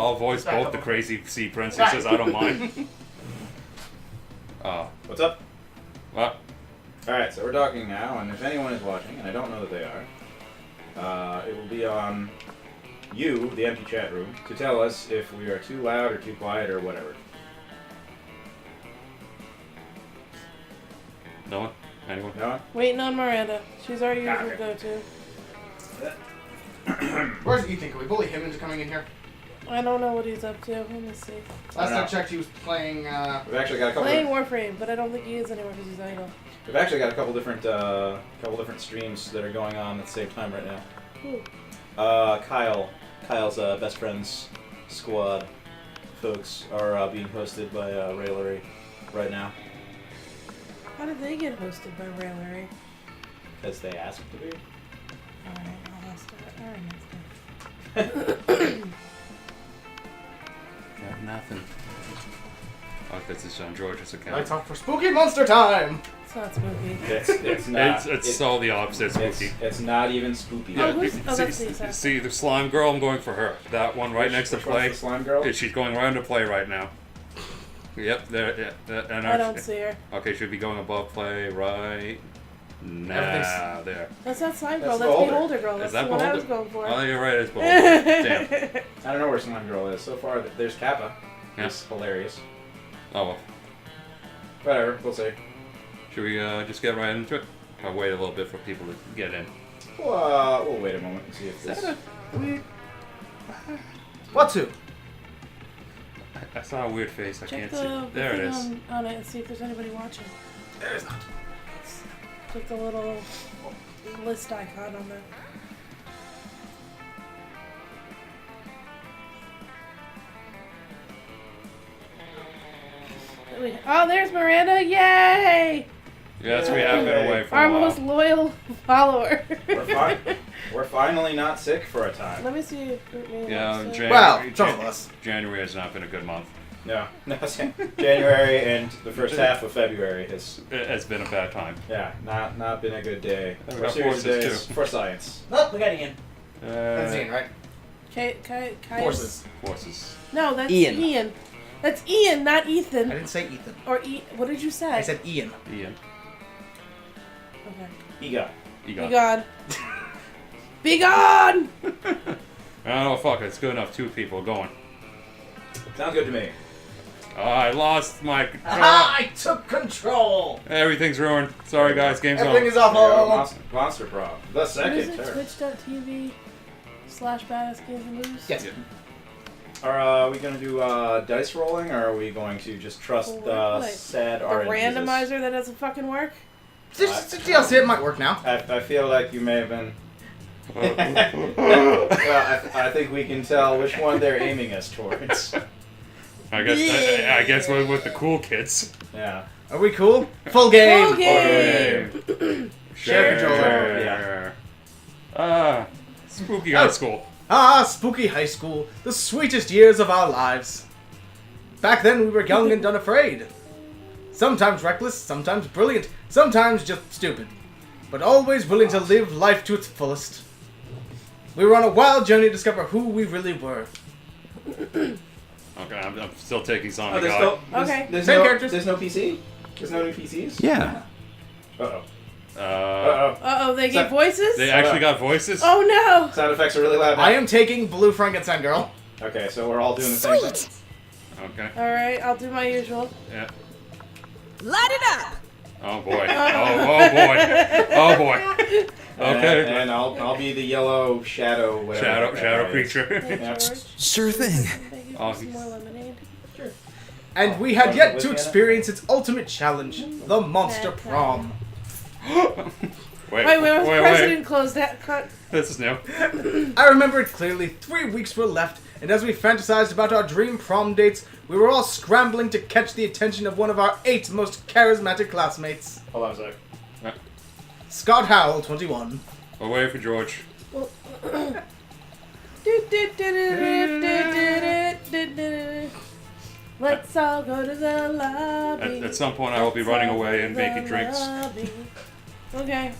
I'll voice both the crazy sea princesses. I don't mind. What's up? What? Alright, so we're talking now, and if anyone is watching, and I don't know that they are, it will be on you, the empty chat room, to tell us if we are too loud or too quiet or whatever. No one? Anyone? No one? Waiting on Miranda. She's our usual Okay. go-to. Where's Ethan? Can we bully him into coming in here? I don't know what he's up to. Let me see. Last I checked, he was playing. We've actually got a couple. Playing Warframe, but I don't think he is anymore because he's idle. We've actually got a couple different streams that are going on at the same time right now. Who? Kyle's best friends squad folks are being hosted by Railery right now. How did they get hosted by Railery? Because they asked to be. Alright, I'll ask her. Alright, Got nothing. Oh, this is on George's account. Lights off for spooky monster time! it's not spooky. It's not. It's all the opposite spooky. It's not even spooky. Oh, that's Lisa. See, the slime girl, I'm going for her. That one right next to Which one's play. the slime girl? She's going right into play right now. Yep, there. Yeah, and I don't see her. Okay, should be going above play right now. There. That's not Slime Girl, That's that's Beholder. Beholder Girl. That's Is that the one I Beholder? was going for. Oh, you're right. It's Beholder. Damn. I don't know where slime girl is. So far, there's Kappa. Yeah. It's hilarious. Oh well. Whatever, we'll see. Should we just get right into it? I'll wait a little bit for people to get in. We'll wait a moment and see if this. What to? I saw a weird face. I Check can't the see. There it thing is. on it and see if there's anybody watching. There's not. Click the little list icon on there. Oh, there's Miranda! Yay! Yes, we have been away for Our a while. most loyal follower. We're finally not sick for a time. Let me see if Yeah, Well, some of us. January has not been a good month. No, January and the first half of February has It's been a bad time. not been a good day. We Or got series of forces, days too. for science. Oh, we got Ian. That's Uh, Ian, right? Forces. Forces. No, that's Ian. Ian. That's Ian, not I Ethan. didn't say Ethan. Or what did you say? I said Ian. Ian. Okay. Ego. You Be got. gone. Be gone! Oh fuck! It's good enough. 2 people going. Sounds good to me. Oh, I lost my. Aha! I took control! Everything's ruined. Sorry guys, game's Everything on. is awful! Monster Prom. The What second is it? turn. Twitch.tv/badass games and movies? Yes. Yeah. Are we going to do dice rolling, or are we going to just trust Like, sad The RNGs? randomizer that doesn't fucking work? Just DLC, it might work now. I feel like you may have been. Well, I think we can tell which one they're aiming us towards. I guess we're with the cool kids. Yeah. Are we cool? Full game! Full game! Share control. Yeah. Spooky high school. Ah, spooky high school. The sweetest years of our lives. Back then we were young and unafraid. Sometimes reckless, sometimes brilliant, sometimes just stupid. But always willing to live life to its fullest. We were on a wild journey to discover who we really were. Okay, I'm still taking Oh, Sonic there's out. no, there's, Okay. there's Same no, characters. There's no PC? There's no new PCs? Yeah. Uh-oh. Uh, Uh-oh. Uh-oh, they gave So- voices? they actually got voices. Oh no! Sound effects are really loud now. I am taking Blue Frankenstein Girl. Okay, so we're all doing the same thing. Okay. Alright, I'll do my usual. Yeah. Light it up! Oh boy. Oh boy. Oh boy. Okay. And I'll be the yellow shadow whatever. Shadow creature. Hey, Yep. George. Sure thing. Thank you Oh, for some more lemonade. And we had Oh, yet was to it? experience its ultimate challenge, the Monster Prom. Wait, the president closed that. This is new. I remember it clearly. 3 weeks were left, and as we fantasized about our dream prom dates, we were all scrambling to catch the attention of one of our 8 most charismatic classmates. Hold on a sec. Scott Howell, 21. We're waiting for George. Let's all go to the lobby. At some point, I will be running away and making drinks. Okay.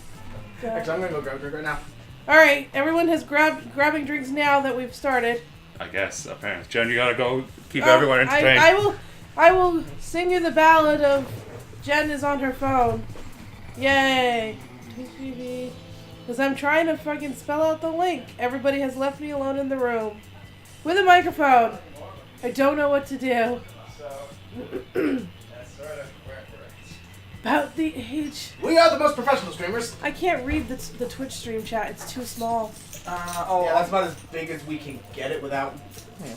Actually, I'm gonna go grab a drink right now. Alright, everyone has grabbing drinks now that we've started. I guess, apparently. Jen, you gotta go keep everyone entertained. I will sing you the ballad of Jen is on her phone. Yay. Because I'm trying to fucking spell out the link. Everybody has left me alone in the room. With a microphone. I don't know what to do. About the age. We are the most professional streamers. I can't read the Twitch stream chat. It's too small. That's about as big as we can get it without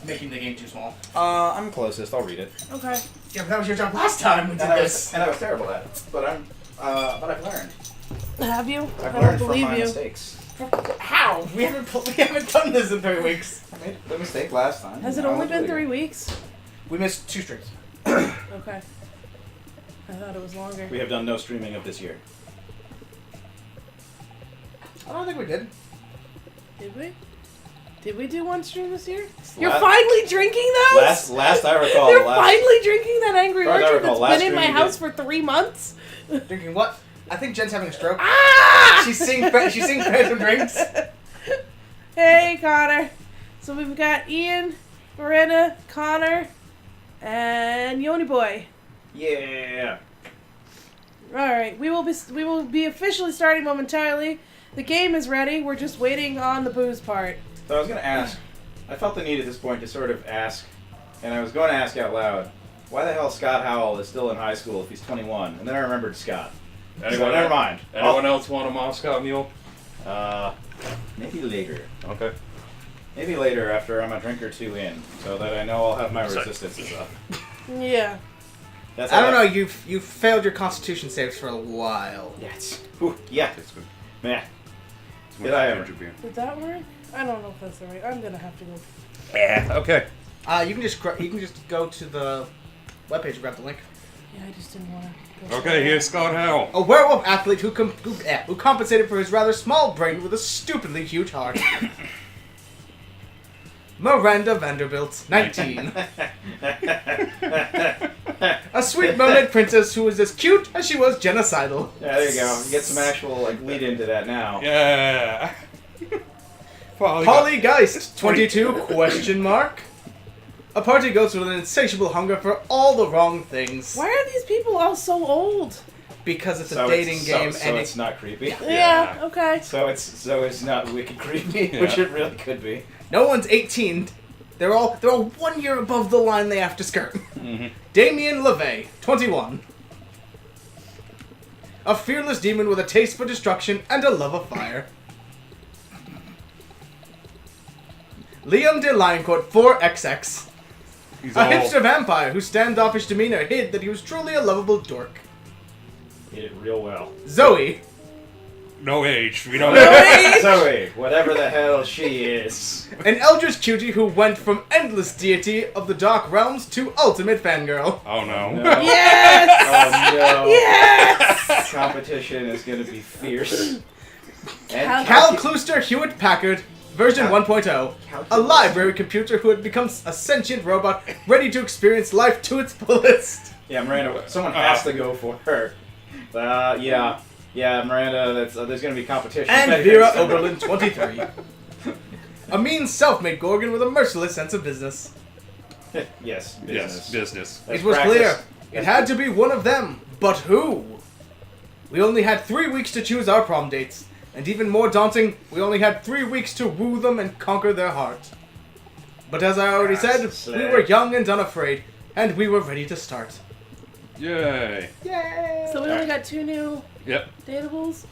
making the game too small. I'm closest. I'll read it. Okay. Yeah, but that was your job last time we did And this. I was terrible at it. But I've learned. Have you? I've I learned don't from believe my you. mistakes. How? We haven't done this in 3 weeks. I made a mistake last time. Has it Now only I'll do been it 3 again. weeks? We missed 2 streams. Okay. I thought it was longer. We have done no streaming of this year. I don't think we did. Did we? Did we do one stream this year? You're La- finally drinking those? Last I recall. You're last, finally drinking that Angry As far as I Orchard recall, that's last been in my stream we house did. for 3 months? Drinking what? I think Jen's having a stroke. Ah! She's seeing phantom drinks. Hey, Connor. So we've got Ian, Miranda, Connor, and Yoni Boy. Yeah. All right, we will be officially starting momentarily. The game is ready. We're just waiting on the booze part. So I was going to ask. I felt the need at this point to sort of ask, and I was going to ask out loud, why the hell Scott Howell is still in high school if he's 21? And then I remembered Scott. So never mind. Anyone else want a Moscow Mule? Maybe later. Okay. Maybe later after I'm a drink or 2 in, so that I know I'll have my Sorry. resistances up. Yeah. That's I don't know. You've failed your Constitution saves for a while. Yes. Ooh, yeah. It's good. Man. It's Did I ever? Did that work? I don't know if that's the right. I'm gonna have to go. Yeah. Okay. You can just go to the webpage and grab the link. Yeah, I just didn't want to. Okay, here's Scott Howell. A werewolf athlete who compensated for his rather small brain with a stupidly huge heart. Miranda Vanderbilt, 19. A sweet mermaid princess who was as cute as she was genocidal. Yeah, there you go. You get some actual lead into that now. Yeah. Polly Geist, 22, question mark. A party goes with an insatiable hunger for all the wrong things. Why are these people all so old? Because it's a So dating game so and it's not creepy. Yeah. Okay. So it's not wicked creepy, Yeah. which it really could be. no one's 18. They're all 1 year above the line they have to skirt. Mm-hmm. Damien LeVay, 21. A fearless demon with a taste for destruction and a love of fire. Liam de Lioncourt, 4XX. He's A all... hipster vampire whose standoffish demeanor hid that he was truly a lovable dork. Did it real well. Zoe, No age. We don't Zoe, whatever the hell she is. an eldritch cutie who went from endless deity of the dark realms to ultimate fangirl. Oh no. No. Yes. Oh no. Yes. Competition is gonna be fierce. And Cal Klooster Hewitt Packard, version 1.0. A library computer who had become a sentient robot ready to experience life to its fullest. Yeah, Miranda, someone has to go for her. Yeah, Miranda, there's gonna be competition. And Vera Oberlin, 23. A mean self-made Gorgon with a merciless sense of business. Yes, business. Yes, business. That's It was practice. clear. It had to be one of them. But who? We only had 3 weeks to choose our prom dates. And even more daunting, we only had 3 weeks to woo them and conquer their heart. But as I already said, we were young and unafraid, and we were ready to start. Yay. Yay! So we only got 2 new Yep. datables.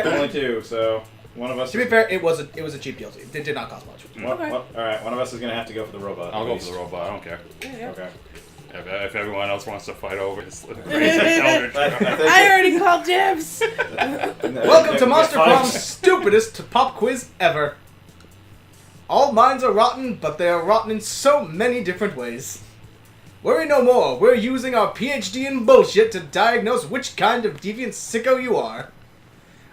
Only 2, so one of us. To be fair, it was a cheap DLC. It did not cost much. Okay. All right, one of us is gonna have to go for the robot. I'll at go least. for the robot. I don't care. Yeah. Okay. If everyone else wants to fight over this crazy eldritch. I already called dibs. Welcome to Monster Prom's stupidest pop quiz ever. All minds are rotten, but they are rotten in so many different ways. Worry no more, we're using our PhD in bullshit to diagnose which kind of deviant sicko you are.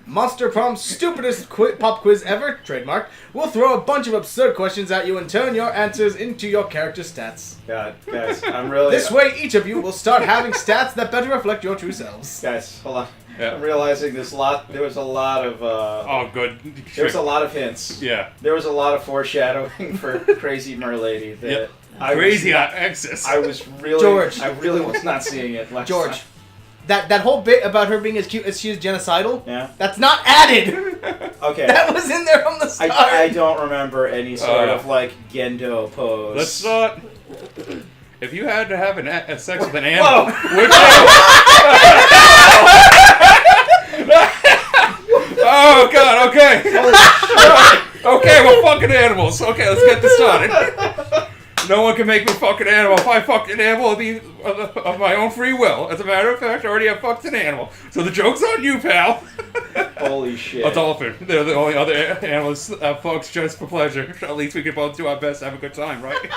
Monster Prom's stupidest pop quiz ever, trademark, will throw a bunch of absurd questions at you and turn your answers into your character stats. God, guys, I'm really. This way, each of you will start having stats that better reflect your true selves. Guys, hold on. I'm realizing there was a lot of Oh, good. there was a lot of hints. Yeah. There was a lot of foreshadowing for Crazy Merlady that Yep. I Crazy was, access. I was really George. I really was not seeing it last George, time. that whole bit about her being as cute as she is genocidal, Yeah. that's not added. Okay. That was in there from the start. I don't remember any sort of like Gendo pose. Let's not. If you had to have a sex with an animal, Whoa! which Oh God! Okay. Okay, we're fucking animals. Okay, let's get this started. No one can make me fuck an animal. If I fucked an animal, it'd be of my own free will. As a matter of fact, I already have fucked an animal. So the joke's on you, pal. Holy shit! A dolphin. They're the only other animals folks just for pleasure. At least we can both do our best to have a good time, right?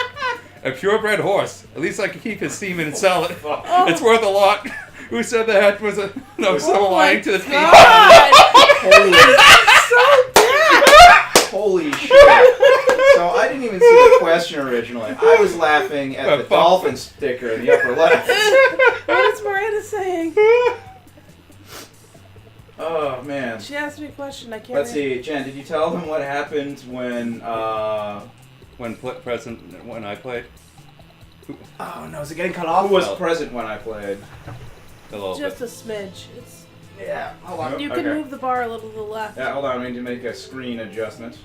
A purebred horse. At least I can keep his semen and sell it. It's worth a lot. Who said that was a someone lying to the thief? Holy shit! So I didn't even see the question originally. I was laughing at the dolphin sticker in the upper left. What is Miranda saying? Oh man. She asked me a question. I can't. Let's see, Jen. Did you tell them what happened when? When I played? Oh no, is it getting cut off? Who was present when I played? A little Just bit. a smidge. It's. Yeah, hold on. You can Okay. move the bar a little to the left. Yeah, hold on. I need to make a screen adjustment.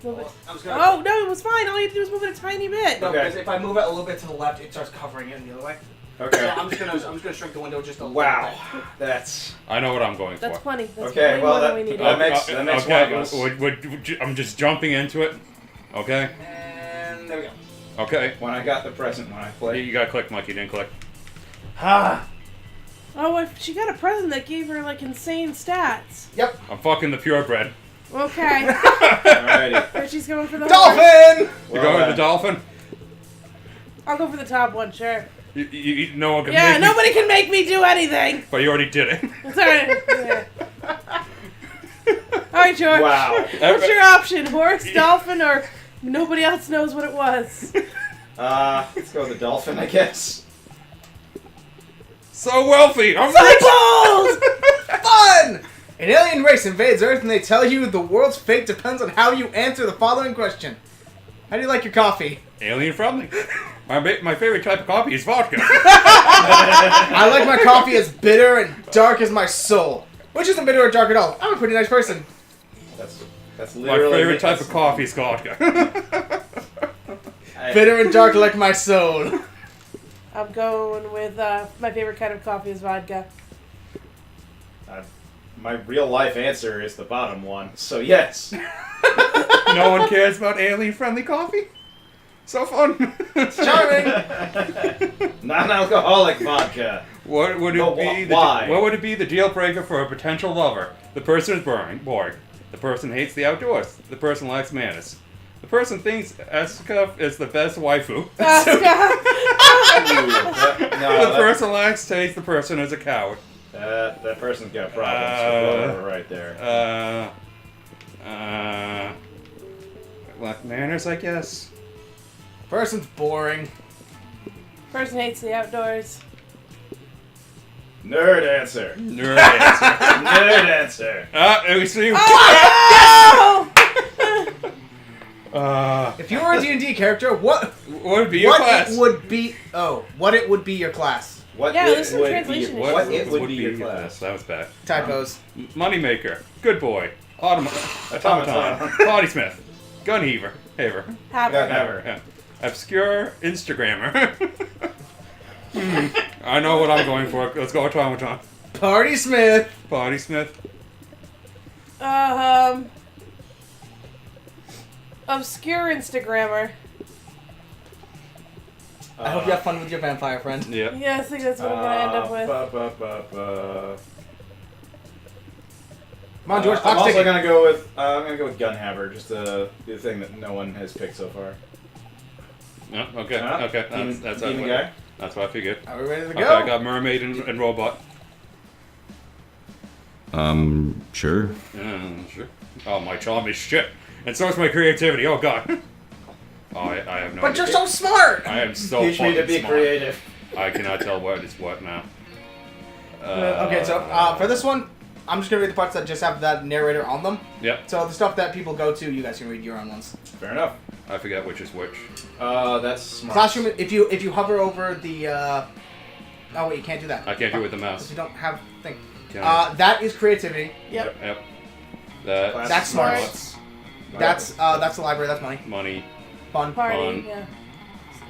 Move it. I'm just gonna, Oh no, it was fine. All you had to do was move it a tiny bit. No, Okay. because if I move it a little bit to the left, it starts covering it in the other way. Okay. So I'm just gonna shrink the window just a little Wow. bit. That's I know what I'm going That's for. plenty. That's Okay, way well, more than that- we needed. that makes one of us. I'm just jumping into it. Okay. And there we go. Okay. when I got the present when I played. You gotta click, Mike. You didn't click. Ah. Oh, if she got a present that gave her like insane stats. Yep. I'm fucking the purebred. Okay. Alrighty. Richie's going for the Dolphin! You go with the dolphin. I'll go for the top one, sure. No one can Yeah, make nobody can make me do anything. me. But you already did it. It's alright. Yeah. All right, George. Wow. What's your option? Horse, dolphin, or nobody else knows what it was? Let's go with the dolphin, I guess. So wealthy. I'm rich. Cycles! Fun! An alien race invades Earth and they tell you the world's fate depends on how you answer the following question. How do you like your coffee? Alien friendly. My favorite type of coffee is vodka. I like my coffee as bitter and dark as my soul. Which isn't bitter or dark at all. I'm a pretty nice person. That's My literally favorite type of coffee is vodka. Bitter and dark like my soul. I'm going with my favorite kind of coffee is vodka. My real life answer is the bottom one, so yes. No one cares about alien friendly coffee. So fun. Charming. Non-alcoholic vodka. What would it But be? why? What would it be the deal breaker for a potential lover? The person is boring. The person hates the outdoors. The person lacks manners. The person thinks Asuka is the best waifu. The person lacks taste. The person is a coward. That person's got problems right there. Lack manners, I guess. Person's boring. Person hates the outdoors. Nerd answer. Nerd answer. Nerd answer. We see. Oh! If you were a D&D character, what would be your class? it would be? Oh, what it would be your class? What Yeah, it there's some would translation be, issues. what it would be your class. That was bad. Typos. Moneymaker. Good boy. Automaton. Bodysmith. Gunheaver. Haver. Happy. Never. Yeah. Obscure Instagrammer. I know what I'm going for. Let's go automaton. Party Smith. Bodysmith. Obscure Instagrammer. I hope you have fun with your vampire friend. Yeah. Yeah, I think that's what I'm gonna end up with. Come on, George. I'm Clock's also ticking. gonna go with Gunhaver, just the thing that no one has picked so far. No, okay. Huh? Okay. Demon- That's demon what, guy? That's what I figured. Are we ready to Okay, go? I got mermaid and robot. Sure. Sure. Oh, my charm is shit. And so is my creativity. Oh, God. Oh, I have no But idea. you're so smart. I am so Teach me to fucking be smart. creative. I cannot tell what is what now. Okay, so for this one, I'm just gonna read the parts that just have that narrator on them. Yep. So the stuff that people go to, you guys can read your own ones. Fair enough. I forget which is which. That's smart. Classroom. If you hover over the. Oh wait, you can't do that. I can't do it with the If mouse. you don't have thing. Can I? That is creativity. Yep. Yep. That's smart. That's the library. That's money. Money. Fun. Party. Fun. Yeah.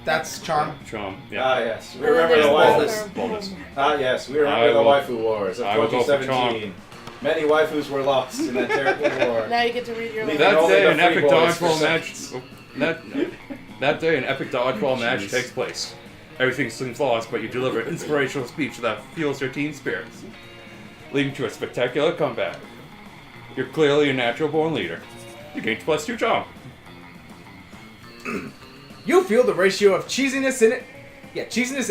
That's charm. Charm. Yeah. Ah, yes. We And then remember the there's waifus. Boldness. Ah, yes. We I remember the will- waifu wars of I will go for 2017. Many waifus were lost in that terrible war. Now you get to read your Leave list. That only day, the an epic free boys for dodgeball match. That day, an epic dodgeball match Jeez. takes place. Everything seems lost, but you deliver an inspirational speech that fuels your team spirits, leading to a spectacular comeback. You're clearly a natural-born leader. You gain +2 charm. You feel the ratio of cheesiness in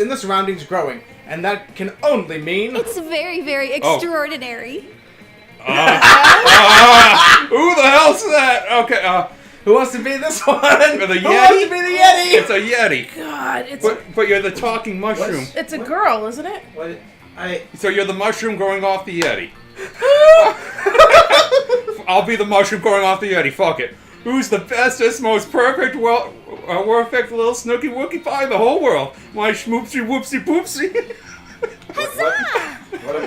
the surroundings growing, and that can only mean. It's very, very Oh. extraordinary. Who the hell's that? Okay, Who wants to be this one? The Who Yeti? wants to be the Yeti? it's a Yeti. God, it's But you're the talking mushroom. it's a girl, isn't it? What? So you're the mushroom growing off the Yeti. I'll be the mushroom growing off the Yeti. Fuck it. Who's the bestest, most perfect, perfect little snooky wookie pie in the whole world? My schmoopsy whoopsie poopsie.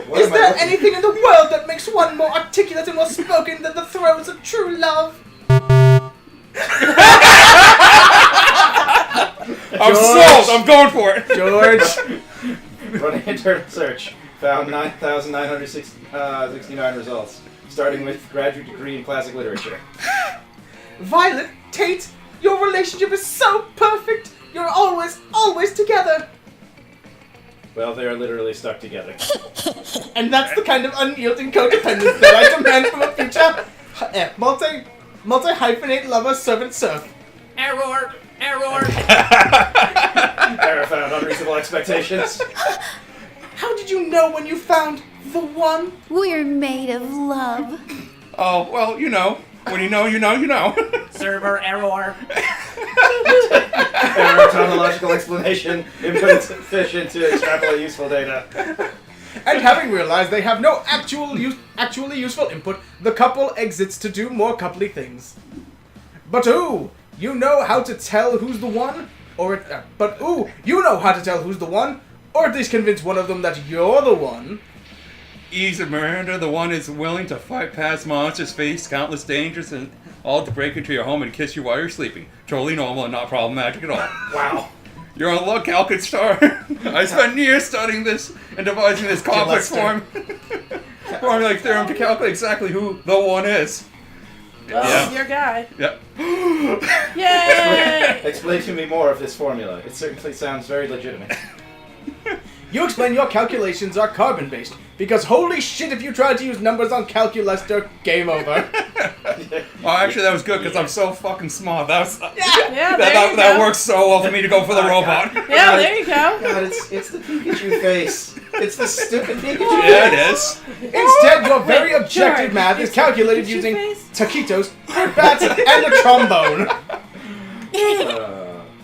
What Is am I there looking- anything in the world that makes one more articulate and more spoken than the throes of true love? I'm sold. I'm going for it. George. Running internal search. Found 9,969 results. Starting with graduate degree in classic literature. Violet, Tate, your relationship is so perfect. You're always, always together. Well, they are literally stuck together. And that's the kind of unyielding codependence that I demand from a future multi-hyphenate lover servant serf. Error! Error found unreasonable expectations. How did you know when you found the one? We're made of love. Oh, well, you know. When you know, you know, you know. Server error! Error tautological explanation. Input insufficient to extrapolate useful data. And having realized they have no actually useful input, the couple exits to do more coupley things. But ooh, you know how to tell who's the one? You know how to tell who's the one? Or at least convince one of them that you're the one. Easy, Miranda, the one is willing to fight past monsters, face countless dangers, and all to break into your home and kiss you while you're sleeping. Totally normal and not problematic at all. Wow. You're on luck, Calcutta Star. I spent years studying this and devising this complex formulaic theorem to calculate exactly who the one is. Well, Yeah. your guy. Yep. Yay! Explain to me more of this formula. It certainly sounds very legitimate. You explain your calculations are carbon-based, because holy shit, if you tried to use numbers on Calculaster, game over. Well, actually, that was good because I'm so fucking smart. That was Yeah, there you that go. works so well for me to go for the robot. Yeah, there you go. God, it's the Pikachu face. It's the stupid Pikachu Yeah, it is. Instead, your very Wait, objective George, math is is calculated Pikachu using face? taquitos, fruit bats, and a trombone.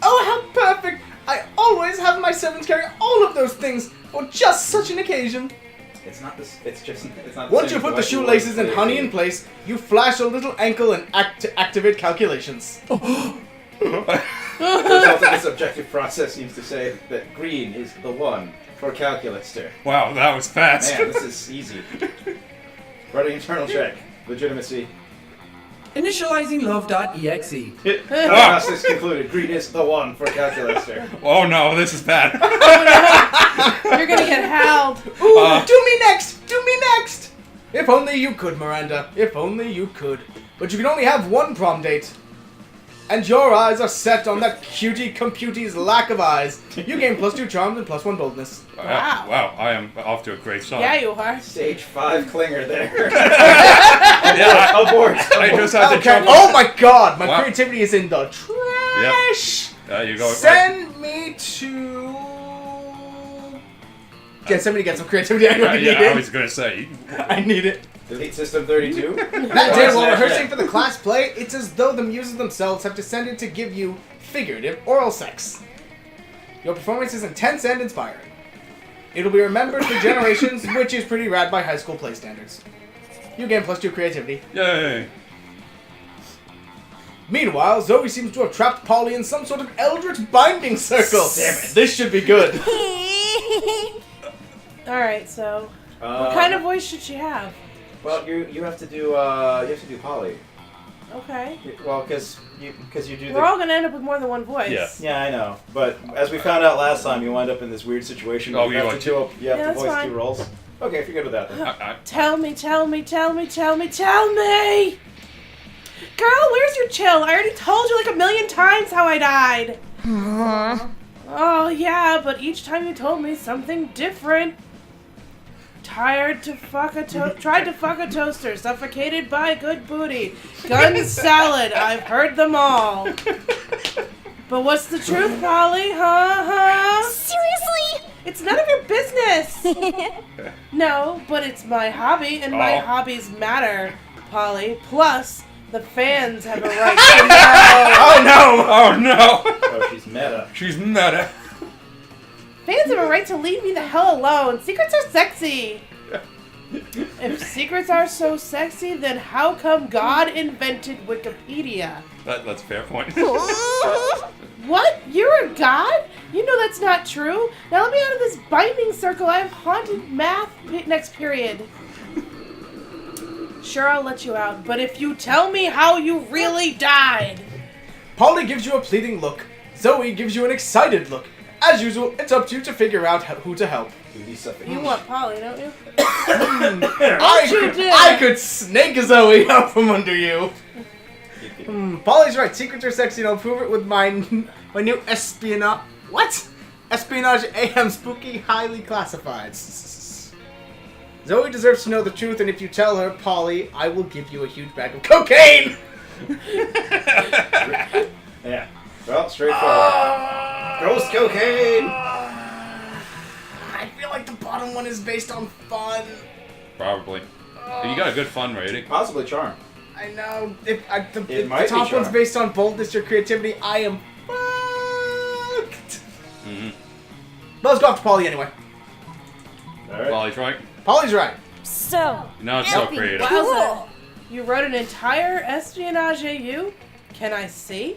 Oh, how perfect! I always have my servants carry all of those things for just such an occasion. It's not this. It's just. It's not. Once you put the shoelaces and honey in place, you flash a little ankle and activate calculations. The result of this objective process seems to say that green is the one for Calculaster. Wow, that was fast. Man, this is easy. Running internal check. Legitimacy. Initializing love.exe. Analysis concluded. Green is the one for Calculaster. Oh no, this is bad. You're gonna get howled. Ooh, do me next! Do me next! If only you could, Miranda. If only you could. But you can only have one prom date. And your eyes are set on that cutie computie's lack of eyes. You gain +2 charms and +1 boldness. Wow. Wow, I am off to a great start. Yeah, you are. Stage 5 clinger there. Yeah, Abort. I just had to Okay. jump. Oh my god, my Wow. creativity is in the trash. You go. Send me to. Yeah, send me to get some creativity. I really Yeah, need I it. was gonna say. I need it. Delete system 32. That day, while rehearsing for the class play, it's as though the muses themselves have descended to give you figurative oral sex. Your performance is intense and inspiring. It'll be remembered for generations, which is pretty rad by high school play standards. You gain +2 creativity. Yay! Meanwhile, Zoe seems to have trapped Polly in some sort of eldritch binding circle. Damn it, this should be good. Alright, so what kind of voice should she have? Well, you have to do Polly. Okay. Well, because you do We're all gonna end up with more than one voice. Yeah. Yeah, I know. But as we found out last time, you wind up in this weird situation where Oh, you you have want to do you have Yeah, to that's voice fine. 2 roles. Okay, if you're good with that, then. Tell me! Girl, where's your chill? I already told you like 1,000,000 times how I died. Oh, yeah, but each time you told me something different. Tried to fuck a toaster, suffocated by good booty. Gun salad, I've heard them all. But what's the truth, Polly? Huh? Seriously? It's none of your business. No, but it's my hobby, and my hobbies matter, Polly. Plus, the fans have a right to know. Oh no! Oh no! Oh, she's meta. She's meta. Fans have a right to leave me the hell alone. Secrets are sexy. If secrets are so sexy, then how come God invented Wikipedia? That's a fair point. What? You're a god? You know that's not true. Now let me out of this binding circle. I have haunted math next period. Sure, I'll let you out, but if you tell me how you really died. Polly gives you a pleading look. Zoe gives you an excited look. As usual, it's up to you to figure out who to help. You want Polly, don't you? I could snake Zoe out from under you. Polly's right. Secrets are sexy, and I'll prove it with my new espionage. What? Espionage AM spooky, highly classified. Zoe deserves to know the truth, and if you tell her, Polly, I will give you a huge bag of cocaine. Yeah. Well, straightforward. Ghost cocaine. I feel like the bottom one is based on fun. Probably. You got a good fun rating. Possibly charm. I know. If It the might be top one's charm. based on boldness or creativity, I am fucked. But let's go after Polly anyway. All right. Polly's right. Polly's right. So, Now it's so help me. creative. Wowza. You wrote an entire espionage AU? Can I see?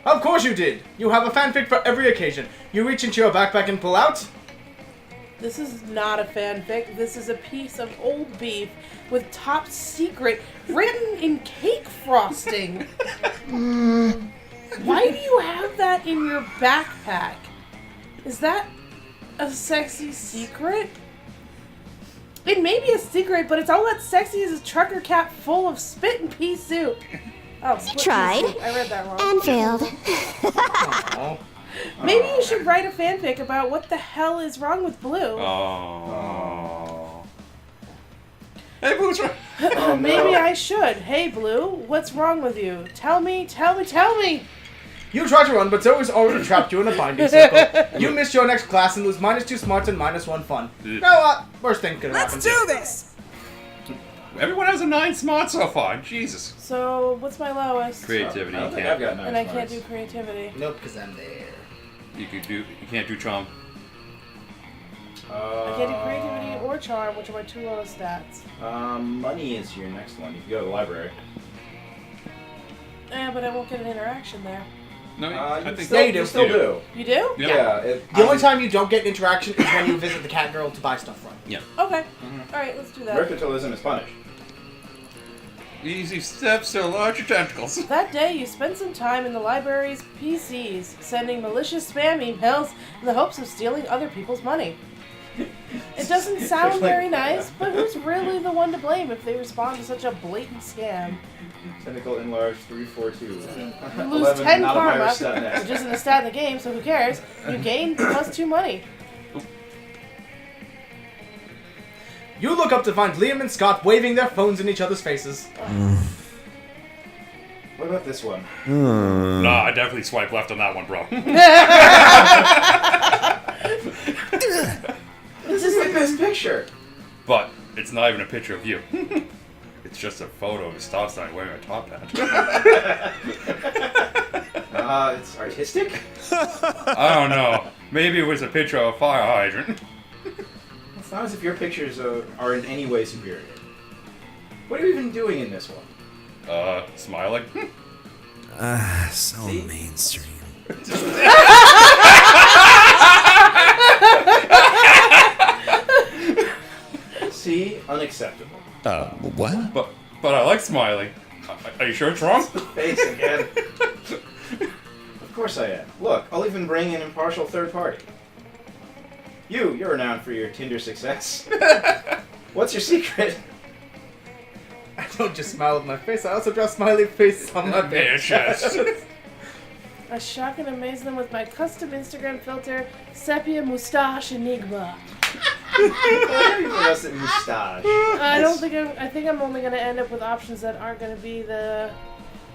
Of course you did. You have a fanfic for every occasion. You reach into your backpack and pull out. This is not a fanfic. This is a piece of old beef with top secret written in cake frosting. Why do you have that in your backpack? Is that a sexy secret? It may be a secret, but it's all that sexy is a trucker cap full of spit and pea soup. Oh, split pea Tried. soup. I read that wrong. And failed. Oh. Maybe you should write a fanfic about what the hell is wrong with Blue. Oh. Hey, Blue's right. Oh, no. Maybe I should. Hey, Blue, what's wrong with you? Tell me. You try to run, but Zoe's already trapped you in a binding circle. You miss your next class and lose -2 smarts and -1 fun. You know what? Worst thing could have happened. this! Everyone has a 9 smart so far. Jesus. So, what's my lowest? Creativity. I You don't think I've can't. got 9 And I can't smarts. do creativity. Nope, because I'm there. You can't do charm. I can't do creativity or charm, which are my 2 lowest stats. Money is your next one. You can go to the library. But I won't get an interaction there. No, I think Yeah, you do. You still do. You do? Yeah. The only time you don't get interaction is when you visit the cat girl to buy stuff from. Yeah. Okay. Alright, let's do that. Mercantilism is punished. Easy steps to larger tentacles. That day, you spent some time in the library's PCs, sending malicious spam emails in the hopes of stealing other people's money. It doesn't sound very nice, but who's really the one to blame if they respond to such a blatant scam? Tentacle enlarged 342. You lose 10 karma, outofvirus.net. which isn't a stat in the game, so who cares? You gain +2 money. You look up to find Liam and Scott waving their phones in each other's faces. What about this one? Nah, I definitely swipe left on that one, bro. This is the best picture. But it's not even a picture of you. It's just a photo of a stop sign wearing a top hat. It's artistic? I don't know. Maybe it was a picture of a fire hydrant. It's not as if your pictures are in any way superior. What are you even doing in this one? Smiling. So See? mainstream. See? Unacceptable. What? But I like smiling. Are you sure it's wrong? Face again. Of course I am. Look, I'll even bring an impartial third party. You're renowned for your Tinder success. What's your secret? I don't just smile with my face, I also draw smiley faces on my Yeah, chest. I shock and amaze them with my custom Instagram filter, Sepia Mustache Enigma. Why do you pronounce it moustache? I think I'm only gonna end up with options that aren't gonna be the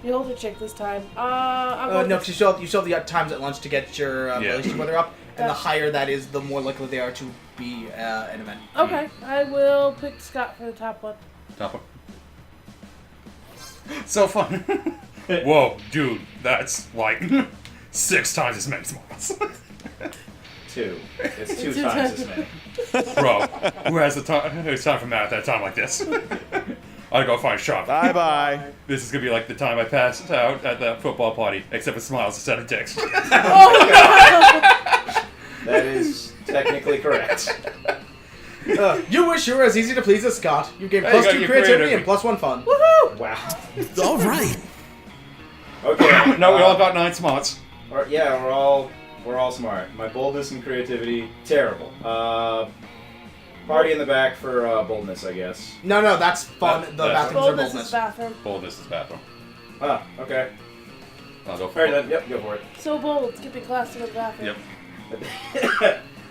older chick this time. No, because you still have the times at lunch to get your relationship weather up, and the higher that is, the more likely they are to be an event. Okay, I will pick Scott for the top one. Top one. So fun. Whoa, dude, that's like 6 times as many smiles. 2. It's 2 times as many. Bro, who has the time? Who's time for math at a time like this? I'll go find shop. Bye. This is gonna be like the time I passed out at that football party, except for smiles instead of dicks. That is technically correct. You wish you were as easy to please as Scott. You gave Hey, plus you got 2 your creativity creativity. and plus 1 fun. Woohoo! Wow. All right. Okay. No, we all got 9 smarts. Yeah, we're all smart. My boldness and creativity, terrible. Party in the back for boldness, I guess. No, that's fun. That- The that's- bathrooms are Boldness boldness. is bathroom. Boldness is bathroom. Ah, okay. I'll go for Alright then, yep, go for it. So bold, skipping class to go to the bathroom. Yep.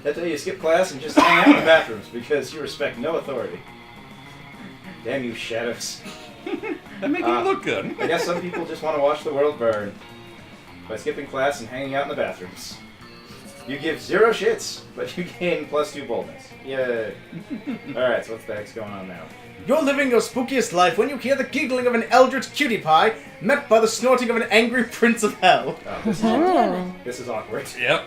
That's how you skip class and just hang out in the bathrooms because you respect no authority. Damn you, shadows. That make you look good. I guess some people just want to watch the world burn by skipping class and hanging out in the bathrooms. You give 0 shits, but you gain plus 2 boldness. Yay. Alright, so what the heck's going on now? You're living your spookiest life when you hear the giggling of an eldritch cutie pie, met by the snorting of an angry prince of hell. Oh, this is awkward. Yep.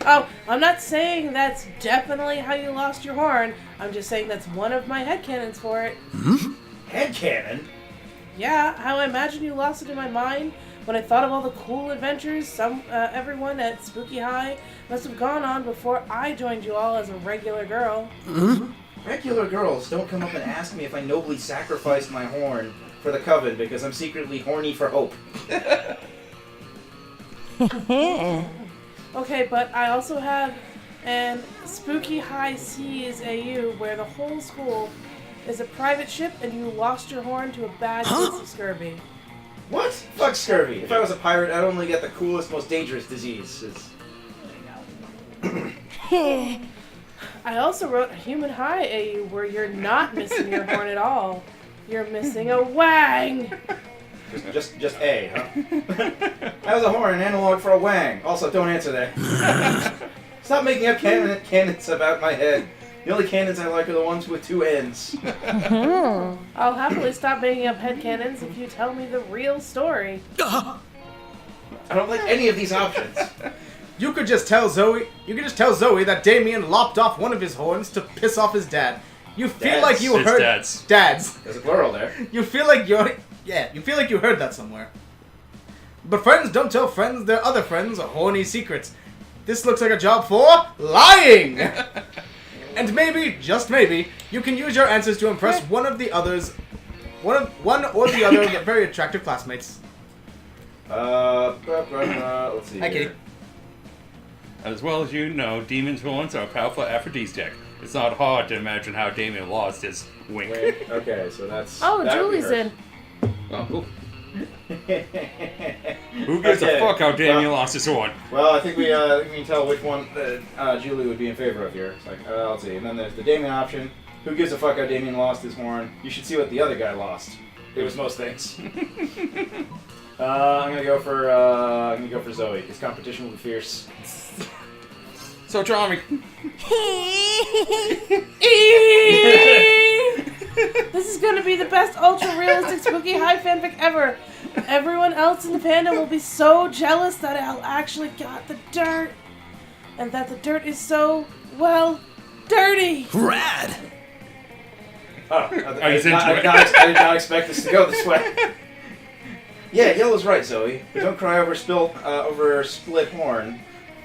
Oh, I'm not saying that's definitely how you lost your horn. I'm just saying that's one of my headcanons for it. Headcanon? Yeah, how I imagine you lost it in my mind when I thought of all the cool adventures everyone at Spooky High must have gone on before I joined you all as a regular girl. Regular girls don't come up and ask me if I nobly sacrificed my horn for the coven because I'm secretly horny for hope. Okay, but I also have an Spooky High Seas AU where the whole school is a private ship and you lost your horn to a bad case of scurvy. What? Fuck scurvy. If I was a pirate, I'd only get the coolest, most dangerous disease. I also wrote a Human High AU where you're not missing your horn at all. You're missing a wang. Just A, huh? How's a horn an analog for a wang? Also, don't answer that. Stop making up cannons about my head. The only cannons I like are the ones with 2 ends. I'll happily stop making up headcanons if you tell me the real story. I don't like any of these options. You could just tell Zoe that Damien lopped off one of his horns to piss off his dad. You feel Dads. like you It's heard dads. Dads. There's a plural there. You feel like you heard that somewhere. But friends don't tell friends their other friends horny secrets. This looks like a job for lying. And maybe, just maybe, you can use your answers to impress one or the other very attractive classmates. Let's see. Hi, Kitty. here. As well as you know, demons' horns are a powerful aphrodisiac. It's not hard to imagine how Damien lost his wink. Wait, okay, so that's. Oh, that would be Julie's her. in. Oh, cool. Who gives a fuck how Damien lost his horn? Well, I think we can tell which one Julie would be in favor of here. It's like, let's see. And then there's the Damien option. Who gives a fuck how Damien lost his horn? You should see what the other guy lost. It was most things. I'm gonna go for Zoe. His competition will be fierce. So charming. This is gonna be the best ultra-realistic Spooky High fanfic ever. Everyone else in the fandom will be so jealous that I'll actually got the dirt. and that the dirt is so, well, dirty. Rad! Oh, he's into it. I did not expect this to go this way. Yeah, Yellow's right, Zoe. But don't cry over split horn.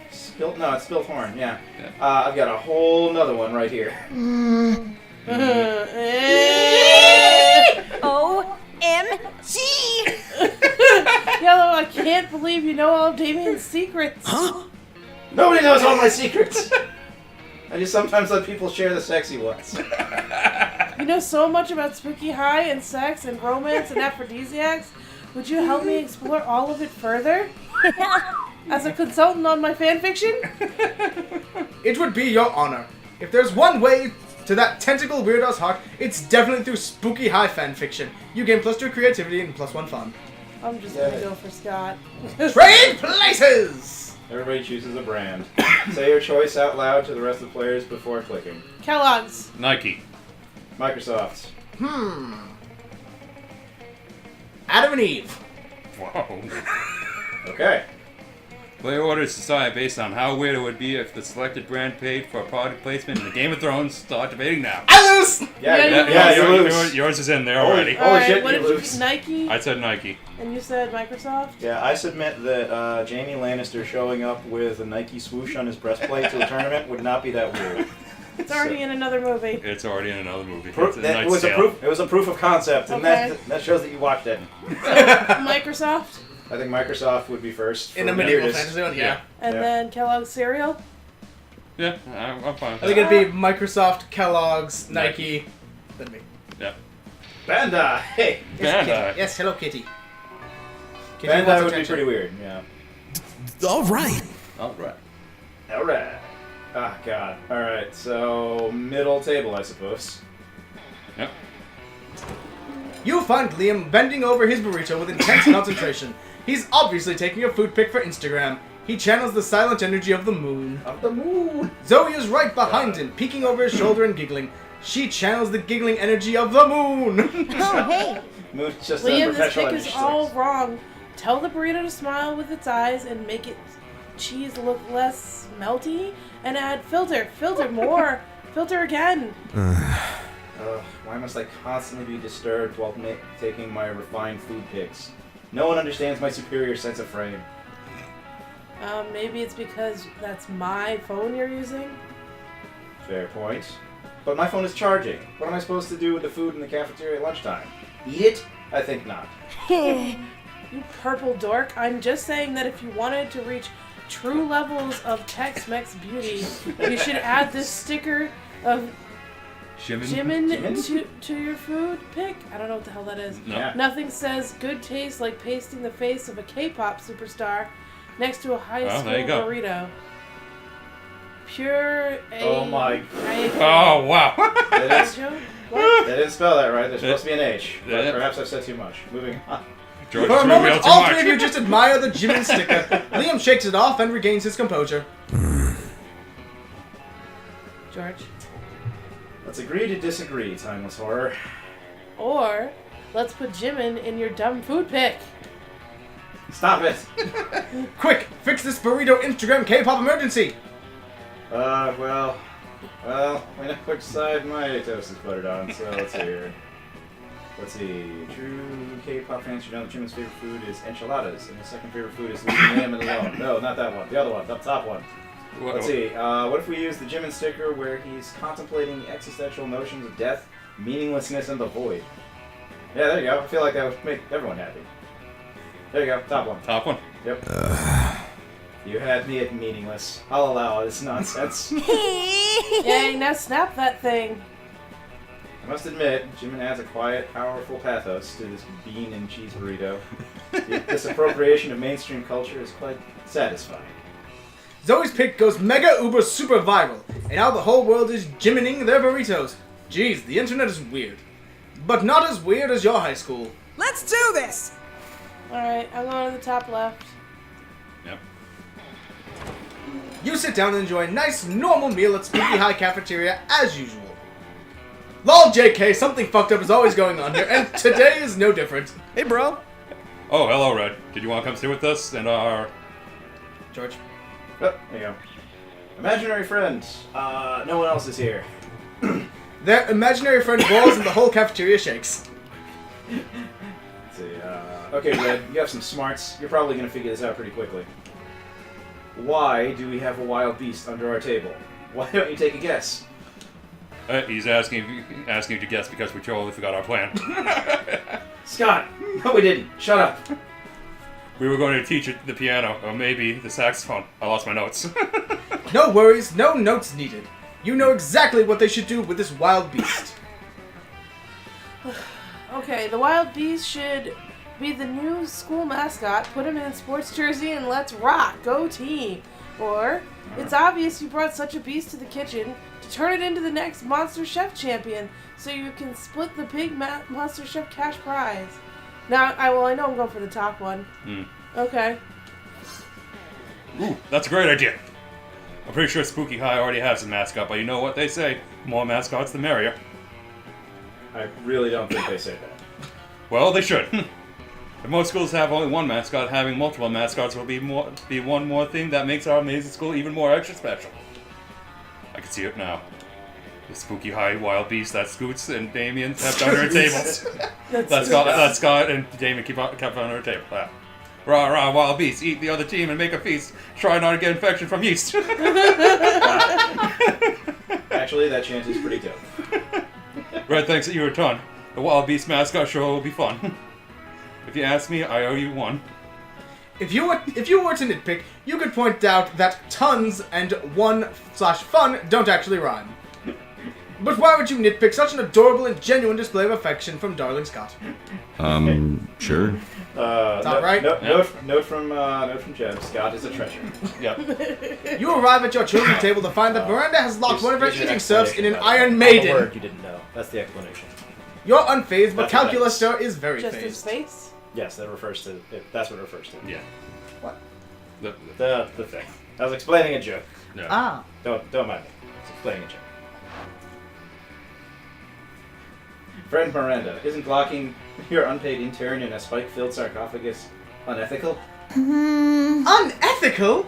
It's spilled horn, yeah. I've got a whole nother one right here. OMG! Yellow, I can't believe you know all of Damien's secrets. Huh? Nobody knows all my secrets. I just sometimes let people share the sexy ones. You know so much about Spooky High and sex and romance and aphrodisiacs. Would you help me explore all of it further? As a consultant on my fanfiction? It would be your honor. If there's one way to that tentacle weirdo's heart, it's definitely through Spooky High fanfiction. You gain +2 creativity and +1 fun. I'm just gonna go for Scott. Trade places! Everybody chooses a brand. Say your choice out loud to the rest of the players before clicking. Kellogg's. Nike. Microsoft. Adam and Eve. Whoa. Okay. Player orders decide based on how weird it would be if the selected brand paid for a product placement in the Game of Thrones. Start debating now. I lose! Yeah, you lose. Yours is in there already. Holy shit, what you did you lose. Nike? I said Nike. And you said Microsoft? Yeah, I submit that Jaime Lannister showing up with a Nike swoosh on his breastplate to a tournament would not be that weird. It's already in another movie. It's already in another movie. Proof, It's a that Knight's was a Tale. proof. It was a proof of concept, and Okay. that shows that you watched it. Microsoft? I think Microsoft would be first. In a for medieval weirdest. fantasy one, yeah. And Yeah. then Kellogg's cereal? Yeah, I'm fine with I think that. it'd be Microsoft, Kellogg's, Nike, then me. Yeah. Bandai. Hey, Yes, Bandai. Kitty. Yes, hello, Kitty. Kitty wants Bandai would be attention. pretty weird. Yeah. All right. All right. All right. Ah, God. All right. So middle table, I suppose. Yep. You find Liam bending over his burrito with intense concentration. He's obviously taking a food pic for Instagram. He channels the silent energy of the moon. Of the moon. Zoe is right behind him, peeking over his shoulder and giggling. She channels the giggling energy of the moon. Oh, hey! Moon's just a Liam, this professional pic is energy all source. wrong. Tell the burrito to smile with its eyes and make its cheese look less melty. And add filter. Filter more. Filter again. Why must I constantly be disturbed while taking my refined food pics? No one understands my superior sense of frame. Maybe it's because that's my phone you're using. Fair point. But my phone is charging. What am I supposed to do with the food in the cafeteria at lunchtime? Eat it? I think not. You purple dork. I'm just saying that if you wanted to reach true levels of Tex-Mex beauty, you should add this sticker of Jimin to your food pic. I don't know what the hell that is. No. Yeah. Nothing says good taste like pasting the face of a K-pop superstar next to a high Well, school there you go. burrito. Pure A. Oh my- Oh, wow. They didn't, What? they didn't spell that right. There's supposed to be an H. But Yeah. perhaps I've said too much. Moving on. George For a threw me moment, out too all much. three of you just admire the Jimin sticker. Liam shakes it off and regains his composure. George. Let's agree to disagree, Timeless Horror. Or let's put Jimin in your dumb food pic. Stop it! Quick, fix this burrito Instagram K-pop emergency. Well, we know which side my toast is buttered on, so let's see here. Let's see. True K-pop fans should know that Jimin's favorite food is enchiladas, and his second favorite food is leaving him alone. No, not that one. The other one. The top one. Let's see. What if we use the Jimin sticker where he's contemplating the existential notions of death, meaninglessness, and the void? Yeah, there you go. I feel like that would make everyone happy. There you go. Top one. Top one. Yep. You had me at meaningless. I'll allow this nonsense. Yay, now snap that thing. I must admit, Jimin adds a quiet, powerful pathos to this bean and cheese burrito. This appropriation of mainstream culture is quite satisfying. Zoe's pic goes mega uber super viral, and now the whole world is Jimining their burritos. Jeez, the internet is weird. But not as weird as your high school. Let's do this! Alright, I'm going to the top left. Yep. You sit down and enjoy a nice, normal meal at Spooky High Cafeteria as usual. Lol, JK, something fucked up is always going on here, and today is no different. Hey, bro. Oh, hello, Red. Did you want to come sit with us and our... George. Oh, there you go. Imaginary friend. No one else is here. Their imaginary friend rolls and the whole cafeteria shakes. Let's see. Okay, Red, you have some smarts. You're probably going to figure this out pretty quickly. Why do we have a wild beast under our table? Why don't you take a guess? He's asking you to guess because we totally forgot our plan. Scott! No, we didn't. Shut up. We were going to teach it the piano, or maybe the saxophone. I lost my notes. No worries, no notes needed. You know exactly what they should do with this wild beast. Okay, the wild beast should be the new school mascot. Put him in a sports jersey and let's rock. Go team. Or, it's obvious you brought such a beast to the kitchen to turn it into the next Monster Chef champion so you can split the big Monster Chef cash prize. Now, I know I'm going for the top one. Okay. Ooh, that's a great idea. I'm pretty sure Spooky High already has a mascot, but you know what they say. More mascots, the merrier. I really don't think they say that. Well, they should. If most schools have only one mascot, having multiple mascots will be one more thing that makes our amazing school even more extra special. I can see it now. The Spooky High Wild Beast that Scoots and Damien kept under a table. That Scott and Damien kept under a table. Ah. Rah, rah, Wild Beast, eat the other team and make a feast. Try not to get infection from yeast. Actually, that chant is pretty dope. Red thanks that you a ton. The Wild Beast mascot show will be fun. If you ask me, I owe you one. If you were to nitpick, you could point out that tons and 1/fun don't actually rhyme. But why would you nitpick such an adorable and genuine display of affection from darling Scott? Sure. Top right? Note from Jeb. Scott is a treasure. Yep. You arrive at your children's table to find that Miranda has locked one of her Here's your eating serfs in an explanation, Iron by the way. Maiden. All the word you didn't know. That's the explanation. You're unfazed, but That's what Calculus that is. Sir is very Just his phased. face? Yes, that refers to. That's what it refers to. Yeah. What? The The thing. I was explaining a joke. yeah. Ah. Don't mind me. I was explaining a joke. Friend Miranda, isn't locking your unpaid intern in a spike-filled sarcophagus unethical? Unethical?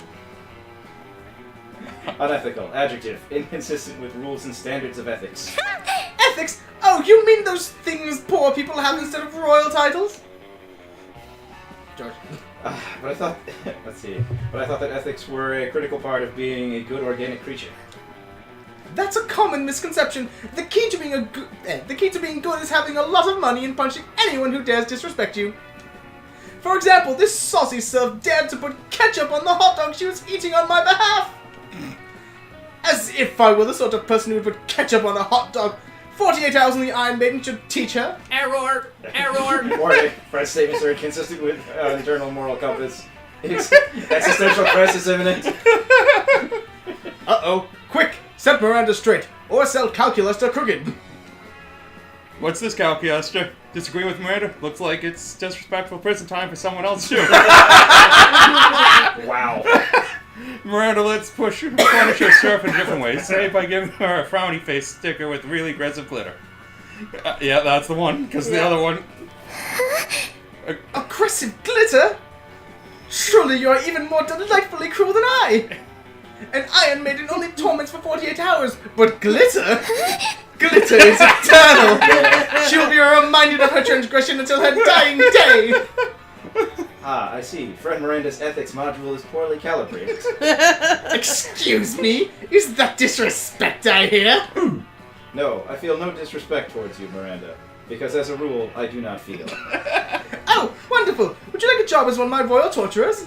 Unethical. Adjective. Inconsistent with rules and standards of ethics. Ethics? Oh, you mean those things poor people have instead of royal titles? George. But I thought. Let's see. But I thought that ethics were a critical part of being a good organic creature. That's a common misconception. The key to being good is having a lot of money and punching anyone who dares disrespect you. For example, this saucy serf dared to put ketchup on the hot dog she was eating on my behalf. As if I were the sort of person who would put ketchup on a hot dog. 48 hours in the Iron Maiden should teach her. Error! Warning. Fred's statements are inconsistent with internal moral compass. Existential crisis imminent. Uh-oh. Quick! Set Miranda straight, or sell Calculus to crooked. What's this, Calcuster? Disagree with Miranda? Looks like it's disrespectful prison time for someone else too. Wow. Miranda, let's punish her surf in different ways. Say by giving her a frowny face sticker with really aggressive glitter. Yeah, that's the one, because the other one... Aggressive glitter? Surely you are even more delightfully cruel than I! An Iron Maiden only torments for 48 hours, but glitter? Glitter is eternal! She will be reminded of her transgression until her dying day! Ah, I see. Friend Miranda's ethics module is poorly calibrated. Excuse me? Is that disrespect I hear? No, I feel no disrespect towards you, Miranda. Because as a rule, I do not feel. Oh, wonderful! Would you like a job as one of my royal torturers?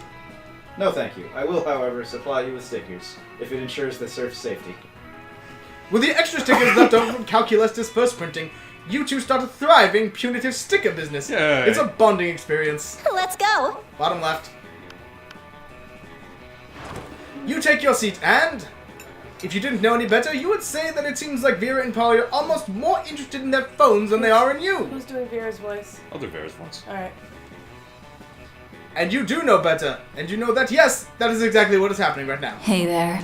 No, thank you. I will, however, supply you with stickers, if it ensures the surf's safety. With the extra stickers left over from Calculus dispersed printing, you two start a thriving, punitive sticker business. Yay. It's a bonding experience. Let's go. Bottom left. You take your seat, and if you didn't know any better, you would say that it seems like Vera and Polly are almost more interested in their phones than they are in you. Who's doing Vera's voice? I'll do Vera's once. Alright. And you do know better, and you know that, yes, that is exactly what is happening right now. Hey there.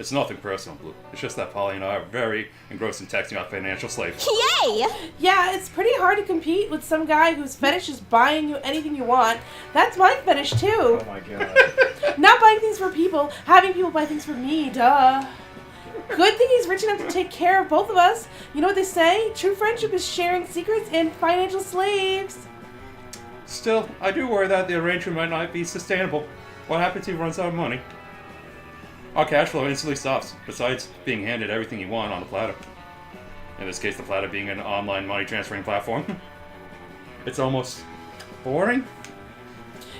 It's nothing personal, Blue. It's just that Polly and I are very engrossed in texting our financial slave. Yay! Yeah, it's pretty hard to compete with some guy whose fetish is buying you anything you want. That's my fetish too. Oh my god. Not buying things for people, having people buy things for me, duh. Good thing he's rich enough to take care of both of us. You know what they say? True friendship is sharing secrets and financial slaves. Still, I do worry that the arrangement might not be sustainable. What happens if he runs out of money? Our cash flow instantly stops, besides being handed everything you want on the platter. In this case, the platter being an online money transferring platform. It's almost boring.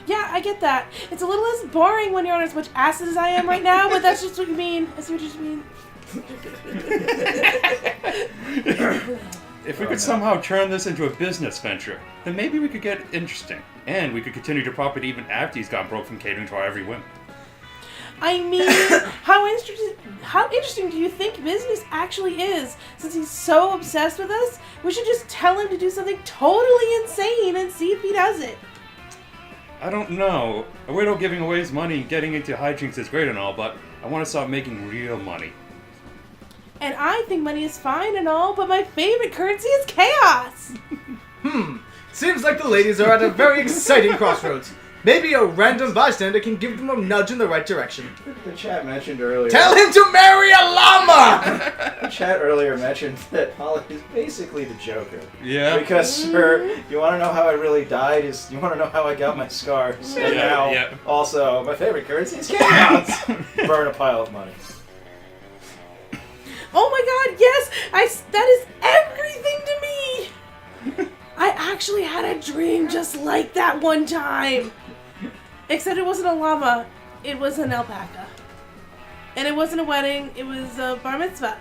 Yeah, I get that. It's a little less boring when you're on as much acid as I am right now, but that's just what you mean. I see what you mean. If we could somehow turn this into a business venture, then maybe we could get interesting. And we could continue to profit even after he's gone broke from catering to our every whim. I mean, how interesting do you think business actually is? Since he's so obsessed with us, we should just tell him to do something totally insane and see if he does it. I don't know. A widow giving away his money and getting into hijinks is great and all, but I want to start making real money. And I think money is fine and all, but my favorite currency is chaos. Seems like the ladies are at a very exciting crossroads. Maybe a random bystander can give them a nudge in the right direction. The chat mentioned earlier. Tell him to marry a llama! The chat earlier mentioned that Polly is basically the Joker. Yeah. Because you want to know how I really died? You want to know how I got my scars? And now, also, my favorite currency is chaos. Burn a pile of money. Oh my god, yes! That is everything to me! I actually had a dream just like that one time. Except it wasn't a llama, it was an alpaca. And it wasn't a wedding, it was a bar mitzvah.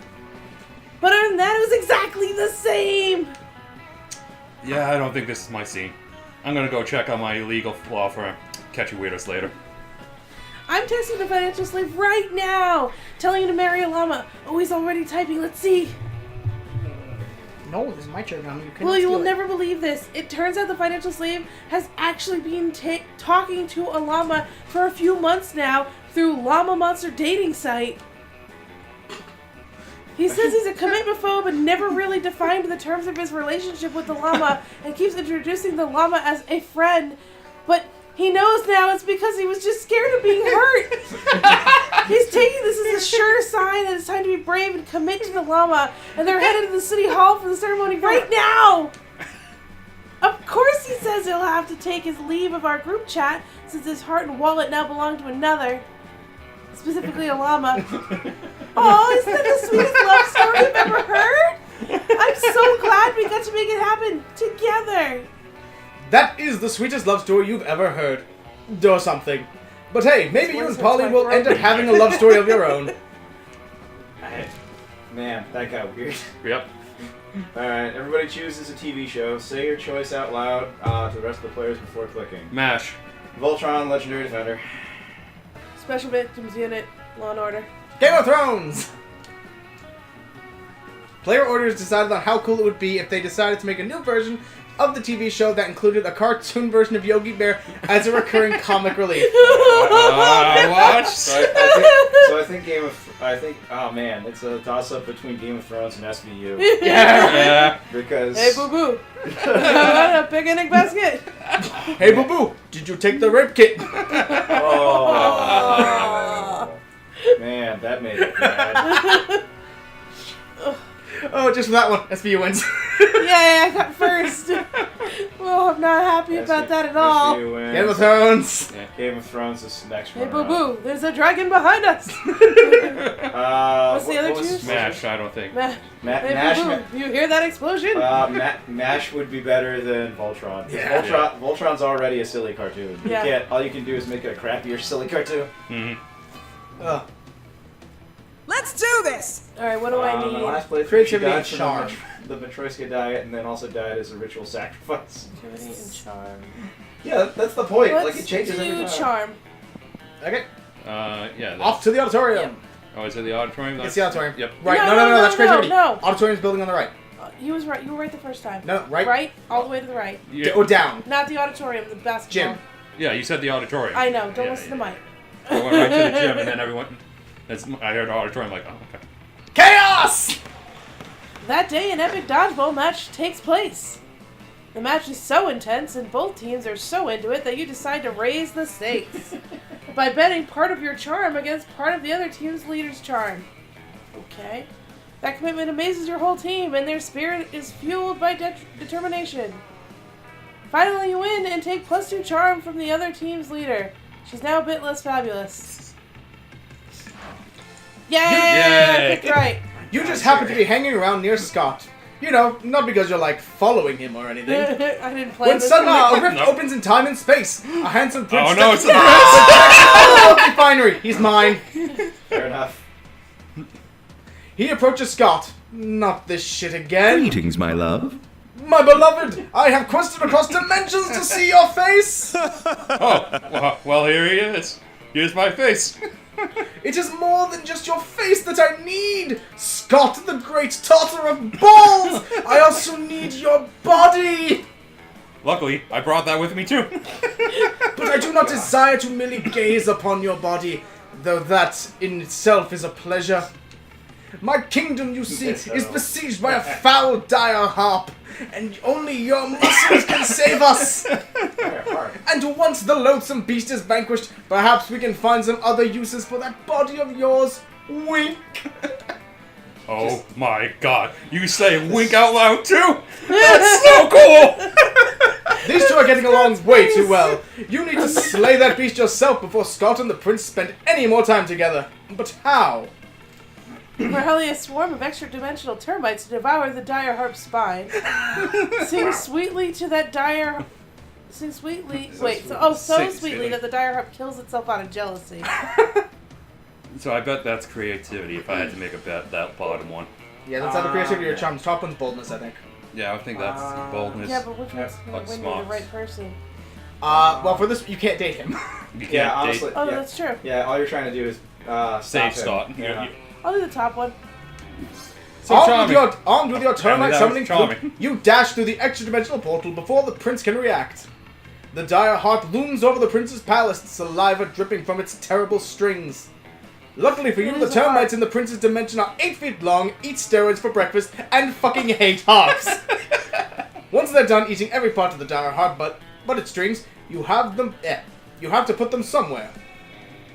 But other than that, it was exactly the same! Yeah, I don't think this is my scene. I'm gonna go check on my illegal law firm. Catch you weirdos later. I'm texting the financial slave right now, telling him to marry a llama. Oh, he's already typing, let's see. No, this is my turn now. Well, you will never believe this. It turns out the financial slave has actually been talking to a llama for a few months now through Llama Monster dating site. He says he's a commitment phobe and never really defined the terms of his relationship with the llama and keeps introducing the llama as a friend. But he knows now it's because he was just scared of being hurt. He's taking this as a sure sign that it's time to be brave and commit to the llama, and they're headed to the city hall for the ceremony right now. Of course he says he'll have to take his leave of our group chat since his heart and wallet now belong to another. Specifically a llama. Oh, isn't that the sweetest love story you've ever heard? I'm so glad we got to make it happen together. That is the sweetest love story you've ever heard. Or something. But hey, maybe you and Polly will end up having a love story of your own. Man, that got weird. Yep. Alright, everybody chooses a TV show. Say your choice out loud to the rest of the players before clicking. MASH. Voltron, Legendary Defender. Special Victims Unit, Law and Order. Game of Thrones! Player orders decided on how cool it would be if they decided to make a new version of the TV show that included a cartoon version of Yogi Bear as a recurring comic relief. Watch. I think oh man, it's a toss-up between Game of Thrones and SVU. Yeah. Because... Hey, boo-boo. A picnic basket. Hey, Boo Boo, did you take the rape kit? Oh. Man, that made it bad. Oh, just for that one, SVU wins. Yay, I got first. Well, I'm not happy about that at all. SVU wins. Game of Thrones. Yeah, Game of Thrones is next Hey, one. boo-boo, there's a dragon behind us. What's the other two? MASH, I don't think. Hey, MASH. boo-boo, you hear that explosion? MASH would be better than Voltron. Yeah. Voltron's already a silly cartoon. Yeah. All you can do is make it a crappier silly cartoon. Mm-hmm. Let's do this! Alright, what do I My need? last playthrough, Creativity she died and from charm. the Matryoshka diet, and then also died as a ritual sacrifice. Creativity and charm. Yeah, that's the point. Let's Like it changes every do time. charm. Okay, Yeah. That's, off to the auditorium. Oh, is it the auditorium? It's the auditorium. Yep. Right, No, no, that's no, creativity. no. Auditorium's building on the right. You was right. You were right the first time. No, right. Right? All the way to the right. Yeah. Or down. Not the auditorium, the basketball. Gym. Yeah, you said the auditorium. I know. Don't Yeah, listen to Mike. I went right to the gym and then everyone... I heard auditorium like, oh, okay. Chaos! That day, an epic dodgeball match takes place. The match is so intense, and both teams are so into it that you decide to raise the stakes by betting part of your charm against part of the other team's leader's charm. Okay. That commitment amazes your whole team, and their spirit is fueled by determination. Finally, you win and take +2 charm from the other team's leader. She's now a bit less fabulous. Yay! Yay! Picked right. You just happen to be hanging around near Scott. You know, not because you're like following him or anything. I didn't plan When this. suddenly a rift No. opens in time and space, a handsome prince Oh no, it's steps a into the refinery. He's mine. Fair enough. He approaches Scott. Not this shit again. Greetings, my love. My beloved, I have quested across dimensions to see your face. Oh, well, here he is. Here's my face. It is more than just your face that I need, Scott, the great tartar of balls. I also need your body. Luckily, I brought that with me too. But I do not desire to merely gaze upon your body, though that in itself is a pleasure. My kingdom, you see, is besieged by a foul dire harp, and only your muscles can save us. And once the loathsome beast is vanquished, perhaps we can find some other uses for that body of yours. Wink. Oh my god, you say wink out loud too? That's so cool! These two are getting along way too well. You need to slay that beast yourself before Scott and the prince spend any more time together. But how? Rally a swarm of extra-dimensional termites to devour the dire harp's spine. Sing sweetly to that dire... Sing sweetly... Wait, so Sing sweetly that the dire harp kills itself out of jealousy. So I bet that's creativity if I had to make a bet, that bottom one. Yeah, that's either creativity or charm. Top one's boldness, I think. Yeah, I think that's boldness. Yeah, but which one's like gonna win you the smarts. right person? Well, for this, you can't date him. You can't Yeah, date- honestly. Oh, yeah. that's true. Yeah, all you're trying to do is Save stop Scott. him. Yeah. I'll do the top one. So Armed with charming. your termite that summoning was charming. flute, you dash through the extra-dimensional portal before the prince can react. The dire harp looms over the prince's palace, saliva dripping from its terrible strings. Luckily for you, It the is a harp. termites in the prince's dimension are 8 feet long, eat steroids for breakfast, and fucking hate harps. Once they're done eating every part of the dire harp but its strings, you have to put them somewhere.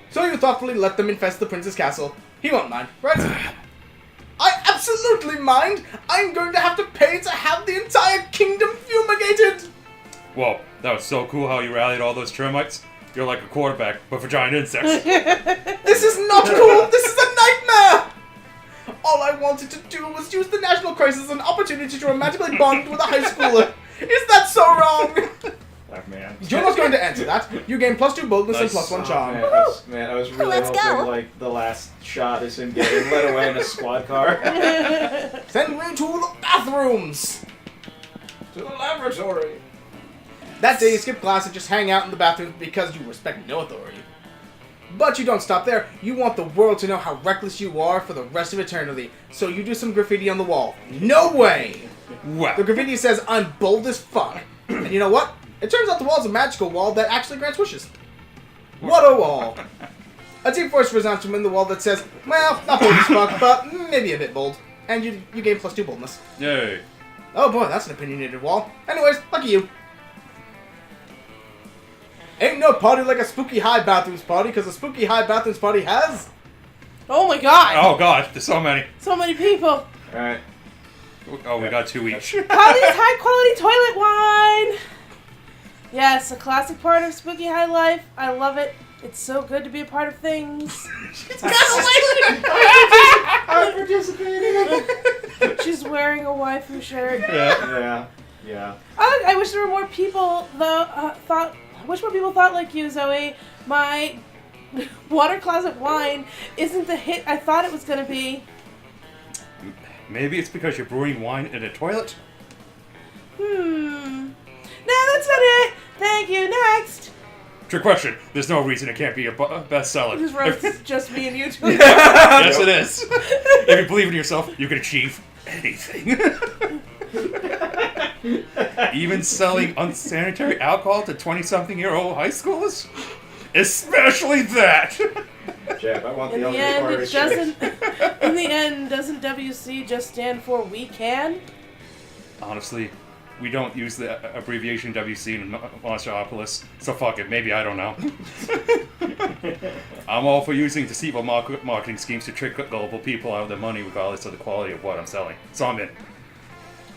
So you thoughtfully let them infest the prince's castle. He won't mind, right? I absolutely mind! I'm going to have to pay to have the entire kingdom fumigated! Whoa, that was so cool how you rallied all those termites. You're like a quarterback, but for giant insects. This is not cool! This is a nightmare! All I wanted to do was use the national crisis as an opportunity to romantically bond with a high schooler. Is that so wrong? Oh, man. You're not going to answer that. You gain +2 boldness and Nice. +1 charm. Man, I was really Let's hoping go. like the last shot is him getting led away in a squad car. Send me to the bathrooms! To the laboratory. That day you skip class and just hang out in the bathroom because you respect no authority. But you don't stop there. You want the world to know how reckless you are for the rest of eternity. So you do some graffiti on the wall. No way! Wow. The graffiti says, I'm bold as fuck. And you know what? It turns out the wall's a magical wall that actually grants wishes. What a wall! A deep voice resounds from in the wall that says, well, not bold as fuck, but maybe a bit bold. And you gain +2 boldness. Yay. Oh boy, that's an opinionated wall. Anyways, lucky you. Ain't no party like a spooky high bathrooms party, because a spooky high bathrooms party has... Oh my god! Oh god, there's so many. So many people. Alright. Oh, we got 2 each. Holly's high quality toilet wine! Yes, a classic part of Spooky High Life. I love it. It's so good to be a part of things. I'm participating. She's wearing a waifu shirt. Yeah. Yeah. I wish there were more people though thought. I wish more people thought like you, Zoe. My water closet wine isn't the hit I thought it was gonna be. Maybe it's because you're brewing wine in a toilet? No, that's not it. Thank you. Next. Trick question. There's no reason it can't be a bestseller. Just roast just me and you two. Yes, it is. If you believe in yourself, you can achieve anything. Even selling unsanitary alcohol to 20-something-year-old high schoolers? Especially that! Jeb, I want In the the only end, required it shit. doesn't. In the end, doesn't WC just stand for We Can? Honestly, we don't use the abbreviation WC in Monsteropolis, so fuck it. Maybe I don't know. I'm all for using deceitful marketing schemes to trick gullible people out of their money, regardless of the quality of what I'm selling. So I'm in.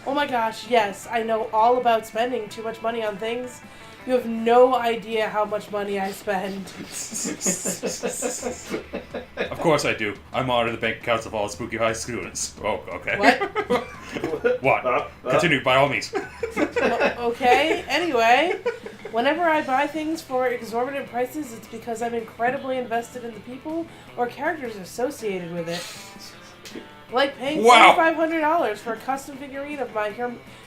Oh my gosh, yes, I know all about spending too much money on things. You have no idea how much money I spend. Of course I do. I monitor the bank accounts of all spooky high students. Oh, okay. What? What? Continue, by all means. Okay, anyway, whenever I buy things for exorbitant prices, it's because I'm incredibly invested in the people or characters associated with it. Like paying Wow. $2,500 for a custom figurine of my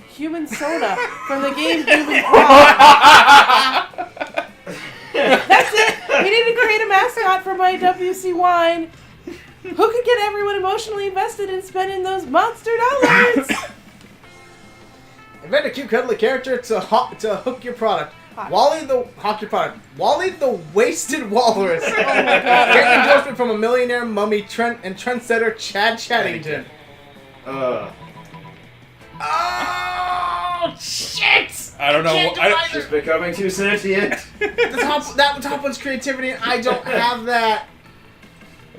human Sona from the game Human Prom. That's it! We need to create a mascot for my WC wine. Who could get everyone emotionally invested in spending those monster dollars? Invent a cute, cuddly character to hook your product. Hot. Wally the wasted walrus. Oh my god. Get endorsement from a millionaire mummy and trendsetter Chad Chattington. Ugh. Oh shit! I don't know. She's becoming too sentient. That top one's creativity, and I don't have that.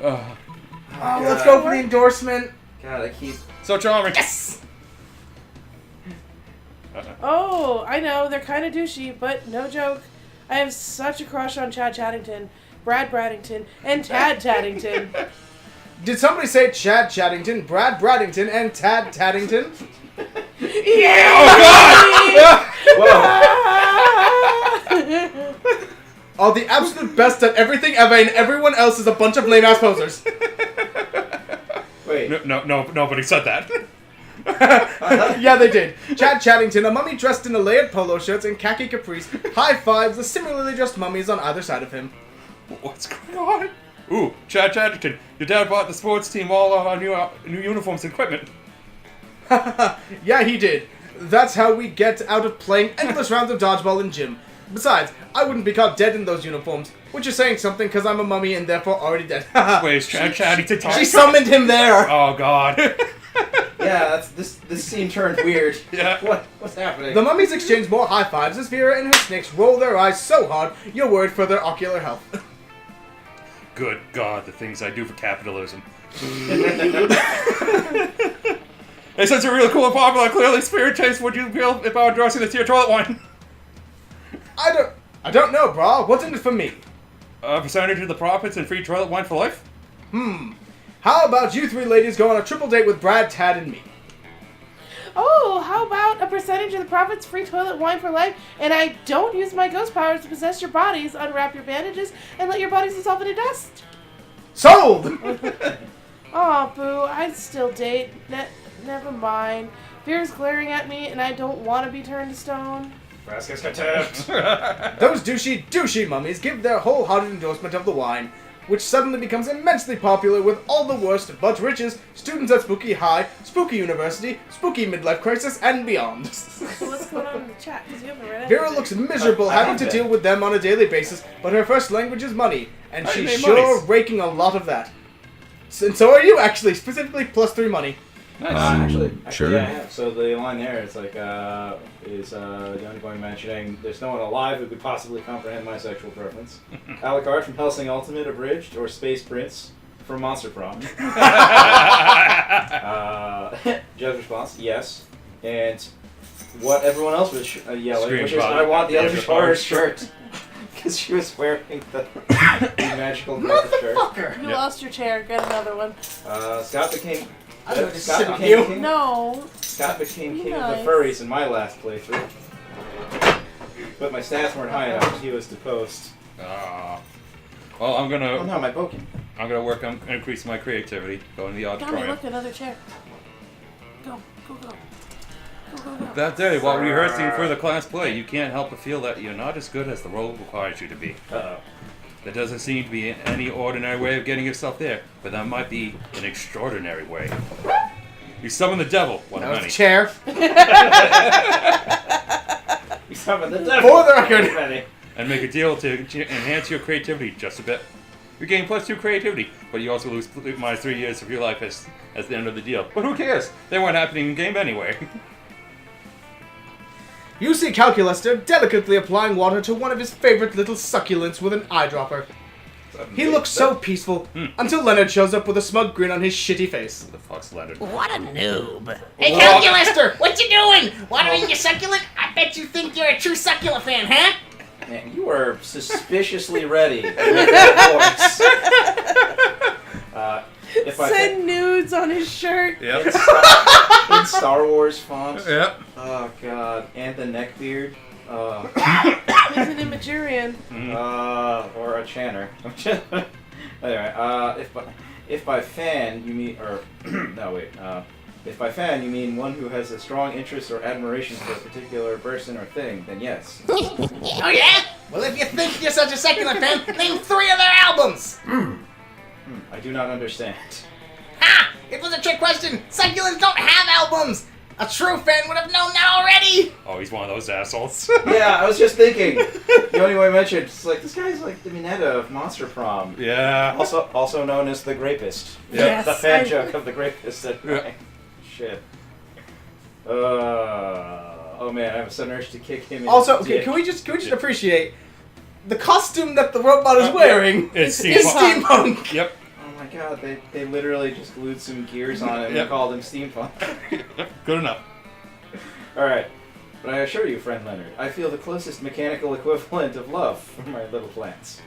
Oh, Let's go for the endorsement. God, I keep... so charming. Yes. Oh, I know, they're kind of douchey, but no joke. I have such a crush on Chad Chattington, Brad Braddington, and Tad Taddington. Did somebody say Chad Chattington, Brad Braddington, and Tad Taddington? Yeah! Whoa. Oh, the absolute best at everything ever, and everyone else is a bunch of lame ass posers. Wait. No, nobody said that. Yeah, they did. Chad Chattington, a mummy dressed in a layered polo shirts and khaki capris, high fives the similarly dressed mummies on either side of him. What's going on? Ooh, Chad Chatterton, your dad bought the sports team all our new uniforms and equipment. Yeah, he did. That's how we get out of playing endless rounds of dodgeball in gym. Besides, I wouldn't be caught dead in those uniforms, which is saying something because I'm a mummy and therefore already dead. Wait, is Chad Chatterton talking? She summoned him there. Oh god. Yeah, this scene turned weird. Yeah. What's happening? The mummies exchange more high fives as Vera and her snakes roll their eyes so hard you're worried for their ocular health. Good god, the things I do for capitalism. Hey, since you're really cool and popular, clearly spirit taste, would you feel about endorsing this here toilet wine? I don't know, brah. What's in it for me? A percentage of the profits and free toilet wine for life? How about you three ladies go on a triple date with Brad, Tad, and me? Oh, how about a percentage of the profits, free toilet wine for life, and I don't use my ghost powers to possess your bodies, unwrap your bandages, and let your bodies dissolve into dust? Sold! Aw, boo, I'd still date. Never mind. Fear's glaring at me, and I don't want to be turned to stone. Frasca's contempt. Those douchey mummies give their wholehearted endorsement of the wine, which suddenly becomes immensely popular with all the worst but riches, students at Spooky High, Spooky University, Spooky Midlife Crisis, and beyond. So what's going on in the chat? Because you haven't read Vera anything. looks miserable having to deal with them on a daily basis, but her first language is money, and How do you she's make sure monies? raking a lot of that. And so are you, actually, specifically +3 money. Nice. Actually, Sure. yeah, yeah. So the line there is like, is the ongoing mentioning, there's no one alive who could possibly comprehend my sexual preference. A la carte from Hellsing Ultimate Abridged or Space Prince from Monster Prom. Judge's response, yes. And what everyone else was yelling, Scream which is, bot. I want the Yeah, other the horror's bot. shirt. Because she was wearing the magical shirt. You Yep. lost your chair. Get another one. Scott became... I know, just Scott sit on became you. king. No. Scott became king of Nice. the furries in my last playthrough. But my stats weren't high enough, he was deposed. Well, I'm Oh gonna no, my Boken. work on increasing my creativity. Go in the Tommy, auditorium. look, another chair. Go. Go, go. Go, go, go. That day, while rehearsing for the class play, you can't help but feel that you're not as good as the role requires you to be. Uh-oh. There doesn't seem to be any ordinary way of getting yourself there, but that might be an extraordinary way. You summon the devil, one That of was many. the chair. You summoned the devil. For the record. Many. And make a deal to enhance your creativity just a bit. You gain +2 creativity, but you also lose -3 years of your life as the end of the deal. But who cares? They weren't happening in game anyway. You see Calculaster delicately applying water to one of his favorite little succulents with an eyedropper. He looks so peaceful until Leonard shows up with a smug grin on his shitty face. What the fuck's Leonard? What a noob. Hey, Calculaster, what you doing? Watering your succulent? I bet you think you're a true succulent fan, huh? Man, you are suspiciously ready. With that voice. If I Send nudes on his shirt. Yep. in Star Wars fonts. Yep. Oh god, and the neckbeard. He's an Imagurian. Or a Channer. Anyway, if by fan you mean, or no wait, if by fan you mean one who has a strong interest or admiration for a particular person or thing, then yes. Oh yeah? Well, if you think you're such a succulent fan, name 3 of their albums. I do not understand. Ha! It was a trick question. Succulents don't have albums. A true fan would have known that already. Oh, he's one of those assholes. Yeah, I was just thinking. The only way I mentioned, it's like this guy's like the Minetta of Monster Prom. Yeah. Also known as the Grapist. Yes, The fan I- joke of the Grapist. Yeah. Shit. Oh man, I have a sudden urge to kick him. In Also, his okay, dick. can we just appreciate the costume that the robot is wearing? It's is steampunk. steampunk. Yep. Oh my god, they literally just glued some gears on him Yep. and called him steampunk. Good enough. Alright, but I assure you, friend Leonard, I feel the closest mechanical equivalent of love for my little plants.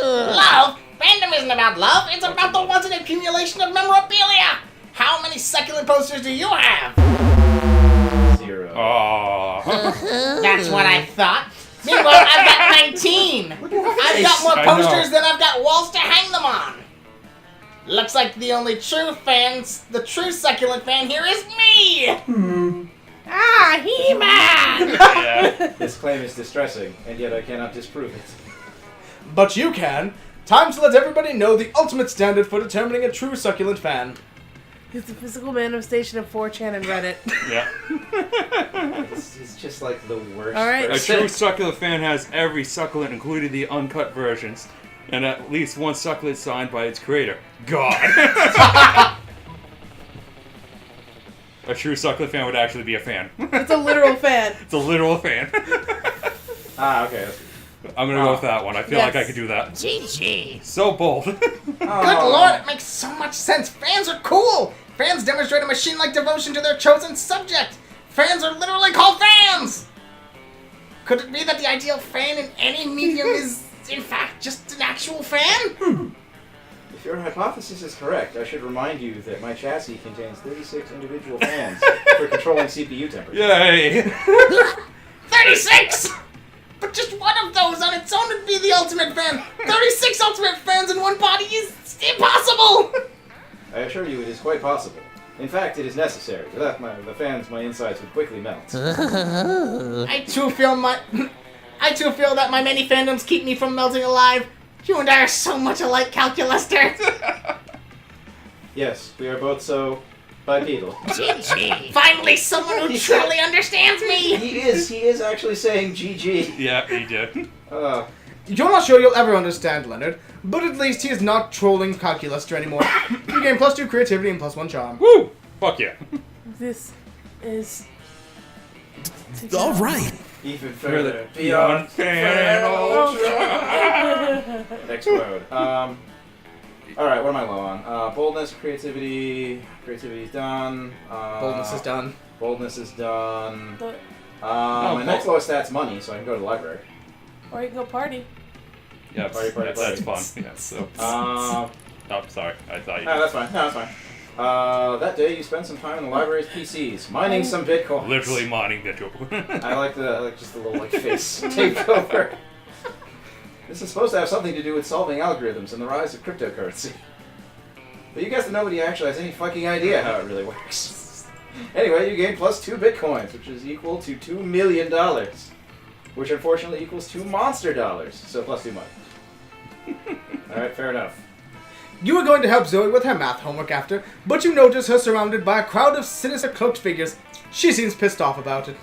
Love? Fandom isn't about love. It's about the once an accumulation of memorabilia. How many succulent posters do you have? 0. Oh. That's what I thought. Meanwhile, I've got 19. I've got more I know. posters than I've got walls to hang them on. Looks like the only true true succulent fan here is me. Ah, He-Man. Yeah. This claim is distressing, and yet I cannot disprove it. But you can. Time to let everybody know the ultimate standard for determining a true succulent fan. He's the physical manifestation of 4chan and Reddit. Yeah. It's just like the worst. All right. A person. true succulent fan has every succulent, including the uncut versions, and at least one succulent signed by its creator, God. A true succulent fan would actually be a fan. It's a literal fan. It's a literal fan. Okay. I'm gonna go with that one. I feel like I could do that. GG. So bold. Good lord, it makes so much sense. Fans are cool. Fans demonstrate a machine-like devotion to their chosen subject. Fans are literally called fans. Could it be that the ideal fan in any medium is, in fact, just an actual fan? If your hypothesis is correct, I should remind you that my chassis contains 36 individual fans for controlling CPU temperature. Yay! 36! But just one of those on its own would be the ultimate fan. 36 ultimate fans in one body is impossible! I assure you it is quite possible. In fact, it is necessary. Without the fans, my insides would quickly melt. I too feel that my many fandoms keep me from melting alive. You and I are so much alike, Calculaster. Yes, we are both so bipedal. GG. Finally, someone who truly understands me. He is actually saying GG. Yeah, he did. You're not sure you'll ever understand Leonard, but at least he is not trolling Calculaster anymore. You gain +2 creativity and +1 charm. Woo! Fuck yeah. This is... All right. Even further beyond fan Oh, next mode. Alright, what am I low on? Boldness, creativity. Creativity's done. Boldness is done. Boldness is done. the- My next lowest stat's money, so I can go to the library. or you can go party. Yeah, Party, party, that's party. fun. Yeah, so. Oh, Oh, sorry. I thought you. that's fine. No, that's fine. That day you spent some time in the library's PCs, mining some bitcoins. Literally mining Mitchell. I like just the little face takeover. This is supposed to have something to do with solving algorithms and the rise of cryptocurrency. But you guess that nobody actually has any fucking idea how it really works. Anyway, you gain +2 bitcoins, which is equal to $2 million. Which unfortunately equals 2 monster dollars. So +2 money. Alright, fair enough. You are going to help Zoe with her math homework after, but you notice her surrounded by a crowd of sinister cloaked figures. She seems pissed off about it.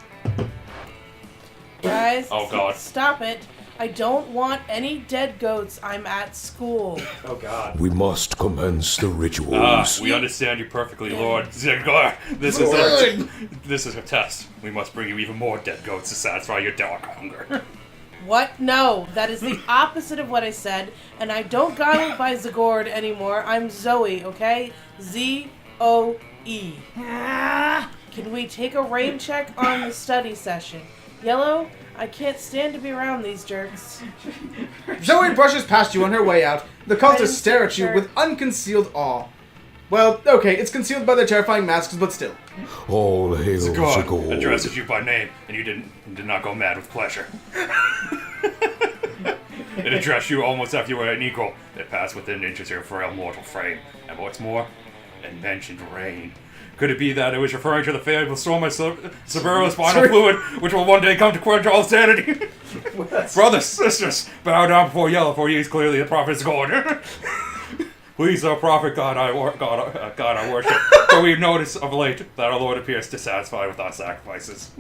Guys, Oh, God. stop it. I don't want any dead goats. I'm at school. Oh God. We must commence the rituals. We understand you perfectly, Lord Ziegler. This is a test. We must bring you even more dead goats to satisfy your dark hunger. What? No, that is the opposite of what I said, and I don't go by Zagord anymore. I'm Zoe, okay? Z-O-E. Can we take a rain check on the study session? Yellow, I can't stand to be around these jerks. Zoe brushes past you on her way out. The cultists stare at you with unconcealed awe. Well, okay, it's concealed by their terrifying masks, but still. All hail Zagor Zagor. addresses you by name, and you did not go mad with pleasure. It addressed you almost as if you were an equal. It passed within inches of your frail mortal frame. And what's more, it mentioned rain. Could it be that it was referring to the fabled storm of cerebral spinal fluid, which will one day come to quench all sanity? Brothers, sisters, bow down before Yellow, for he is clearly the prophet's God. Please, our prophet God, I worship. For we notice of late that our Lord appears dissatisfied with our sacrifices.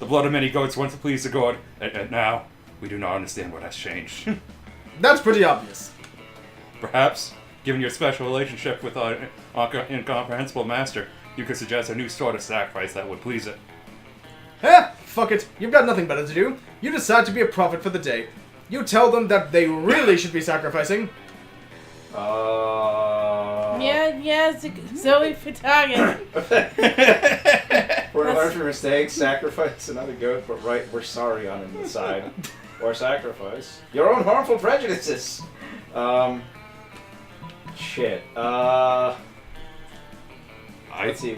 The blood of many goats once pleased the God, and now we do not understand what has changed. That's pretty obvious. Perhaps, given your special relationship with our incomprehensible master, you could suggest a new sort of sacrifice that would please it. Fuck it. You've got nothing better to do. You decide to be a prophet for the day. You tell them that they really should be sacrificing. Yeah, Zoe Fatagan. We're learn from mistakes, sacrifice another goat, but we're sorry on the side. Or sacrifice your own harmful prejudices. Shit. Let's see.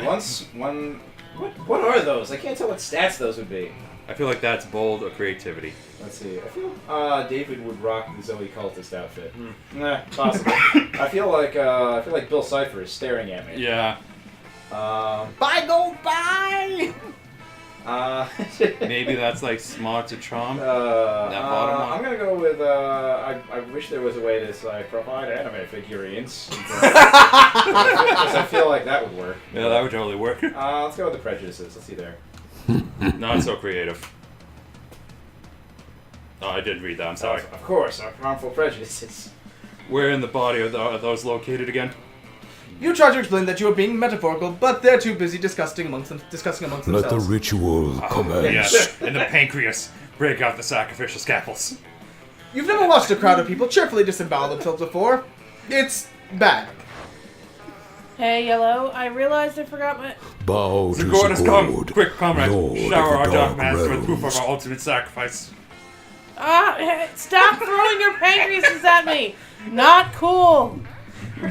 What are those? I can't tell what stats those would be. I feel like that's bold or creativity. Let's see. I feel David would rock the Zoe cultist outfit. Nah, possible. I feel like Bill Cipher is staring at me. Yeah. Bye, go, bye! Maybe that's like smart to charm. I'm gonna go with I wish there was a way to like provide anime figurines. Because I feel like that would work. Yeah, that would totally work. Let's go with the prejudices. Let's see there. Not so creative. Oh, I did read that, I'm sorry. Of course, our harmful prejudices. Where in the body are those located again? You try to explain that you are being metaphorical, but they're too busy discussing amongst themselves. Let the ritual commence. Yes, in the pancreas. Break out the sacrificial scalpels. You've never watched a crowd of people cheerfully disembowel themselves before. It's bad. Hey, Yellow, I realized I forgot my... Bow to Zagor has come! Zagor, Quick, comrade! Lord Shower of our the dark Dark master with proof of Realms. our ultimate sacrifice. Stop throwing your pancreases at me! Not cool!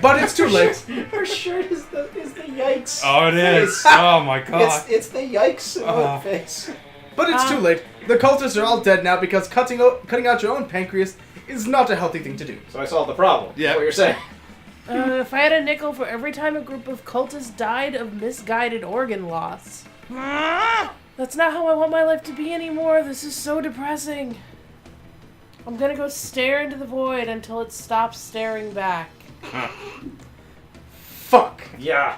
But it's too late. Her shirt is the yikes. Oh, it is! Oh my god. It's the yikes in her face. But it's too late. The cultists are all dead now because cutting out your own pancreas is not a healthy thing to do. So I solved the problem. Yeah. That's what you're saying. If I had a nickel for every time a group of cultists died of misguided organ loss. That's not how I want my life to be anymore. This is so depressing. I'm gonna go stare into the void until it stops staring back. Fuck. Yeah.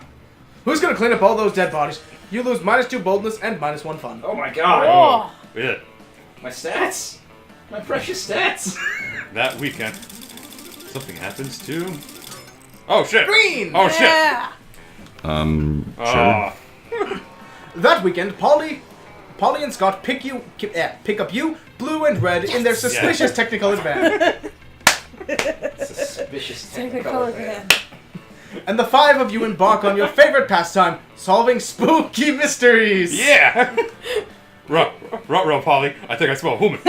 Who's gonna clean up all those dead bodies? You lose -2 boldness and -1 fun. Oh my god. Oh! Yeah. My stats. My precious stats. That weekend, something happens to... Oh shit! Green! Oh shit! Yeah! Oh. That weekend, Polly and Scott pick up you, blue and red, in their suspicious Technicolor van. Suspicious Technicolor van. And the 5 of you embark on your favorite pastime, solving spooky mysteries. Yeah! Ruh, Polly. I think I smell human.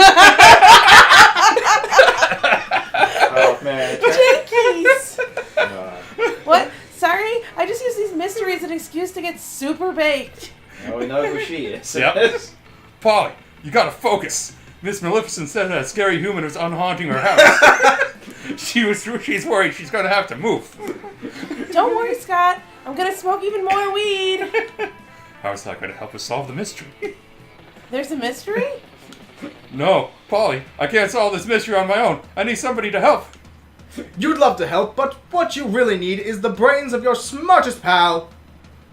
Oh man. Jinkies! What? Sorry? I just use these mysteries as an excuse to get super baked. Now we know who she is. Yep. Polly, you gotta focus. Miss Maleficent said that a scary human was unhaunting her house. She's worried she's gonna have to move. Don't worry, Scott. I'm gonna smoke even more weed. How is that gonna help us solve the mystery? There's a mystery? No, Polly, I can't solve this mystery on my own. I need somebody to help. You'd love to help, but what you really need is the brains of your smartest pal.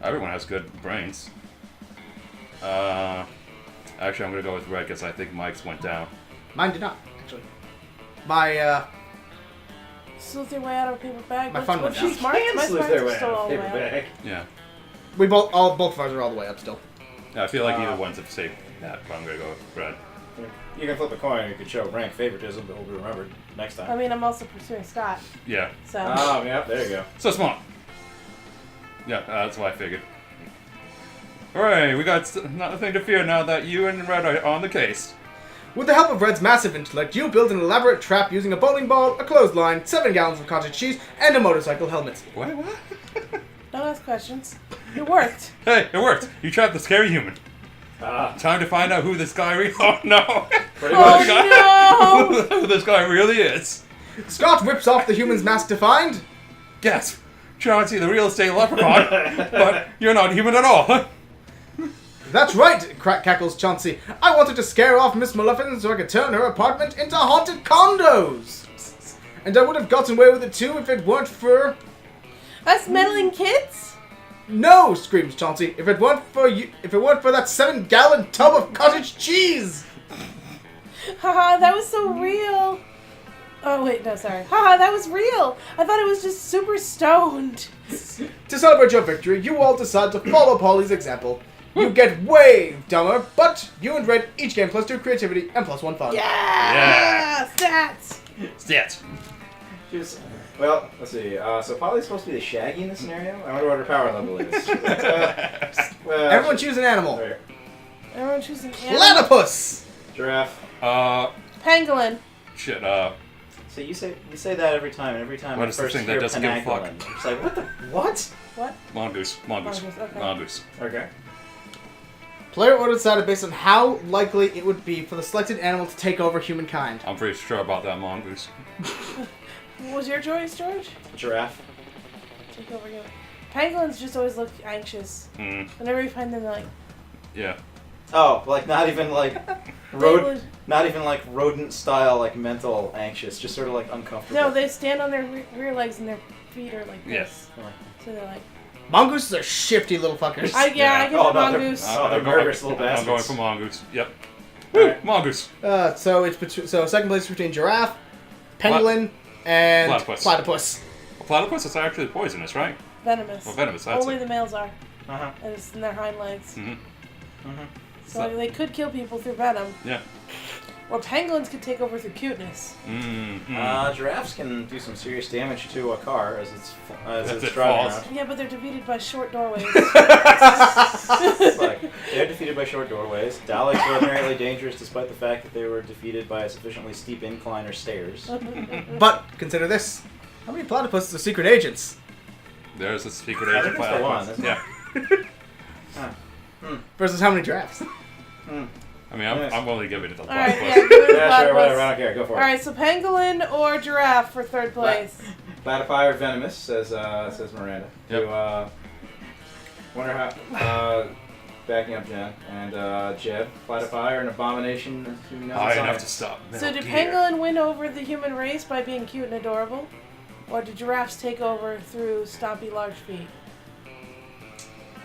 Everyone has good brains. Actually, I'm gonna go with Red because I think Mike's went down. Mine did not. actually. My Sleuth your way out of a paper bag. My What's- fun what's one. she smart? My Sleuth smarts their are way still out all of the paper way out. bag. Yeah. we both of ours are all the way up still. I feel like either one's a safe bet, but I'm gonna go with Brad. You can flip a coin. You could show rank favoritism, but will be remembered next I time. mean, I'm also pursuing Scott, Yeah. so. Oh, yeah, there you go. So smart. Yeah, that's what I figured. Alright, we got nothing to fear now that you and Red are on the case. With the help of Red's massive intellect, you build an elaborate trap using a bowling ball, a clothesline, 7 gallons of cottage cheese, and a motorcycle helmet. What? Don't ask questions. It worked. Hey, it worked. You trapped the scary human. Ah, Time to find out who this guy really. Oh no! pretty much. Oh no! Who this guy really is. Scott rips off the human's mask to find. Gasp! Chauncey, the real estate leprechaun, but you're not human at all. Huh? That's right, cackles Chauncey. I wanted to scare off Miss Maleficent so I could turn her apartment into haunted condos. And I would have gotten away with it too if it weren't for... Us meddling kids? No, screams Chauncey. If it weren't for that 7-gallon tub of cottage cheese. Haha, that was so real. Oh, wait, no, sorry. Haha, that was real. I thought it was just super stoned. To celebrate your victory, you all decide to follow Polly's example. You get way dumber, but you and Red each gain +2 creativity and +1 fun. Yeah! Stats! Stats. Well, let's see. So Polly's supposed to be the Shaggy in this scenario? I wonder what her power level is. Well, Everyone choose an animal. there. Everyone choose an animal. Platypus! Giraffe. Pangolin. Shit, So you say that every time, and every time What I is the first thing that hear doesn't give a fuck? pangolin, it's like, what the... What? What? mongoose. Mongoose. Mongoose, okay. Mongoose. Okay. Player order decided based on how likely it would be for the selected animal to take over humankind. I'm pretty sure about that mongoose. What was your choice, George? Giraffe. Take over you. Pangolins just always look anxious. Mm, Whenever you find them, they're like... yeah. Oh, like not even like They would- not even like rodent style, like mental anxious, just sort of like uncomfortable. No, they stand on their rear legs and their feet are like this. Yes. So they're like... Mongooses are shifty little fuckers. I get Oh, the no, they're- mongoose. Oh, they're murderous little I'm going bastards. for mongoose. Yep. Alright. Mongoose. So it's so second place is between giraffe, pangolin, and Platypus. platypus. A platypus is actually poisonous, right? Venomous. Well, venomous, that's Only it. the males are. Uh-huh. And it's in their hind legs. Mhm. So they could kill people through venom. Yeah. Or pangolins could take over through cuteness. Giraffes can do some serious damage to a car as As it's it driving falls. around. Yeah, but they're defeated by short doorways. It's like, they're defeated by short doorways. Daleks are ordinarily dangerous despite the fact that they were defeated by a sufficiently steep incline or stairs. But consider this: how many platypuses are secret agents? There's a secret I agent think it's the one, platypus. isn't it? Yeah. Versus how many giraffes? I mean, I'm Yes. only giving it to the Alright, platypus. yeah, give it a Yeah, sure, whatever. I platypus. don't care. Go for it. Alright, so pangolin or giraffe for third place? Platypi or venomous, says Miranda. Yep. To, wonder how, backing up Jen, and Jeb, platypi are an abomination to human I have to science. stop. So do Metal Gear. pangolin win over the human race by being cute and adorable? Or do giraffes take over through stompy large feet?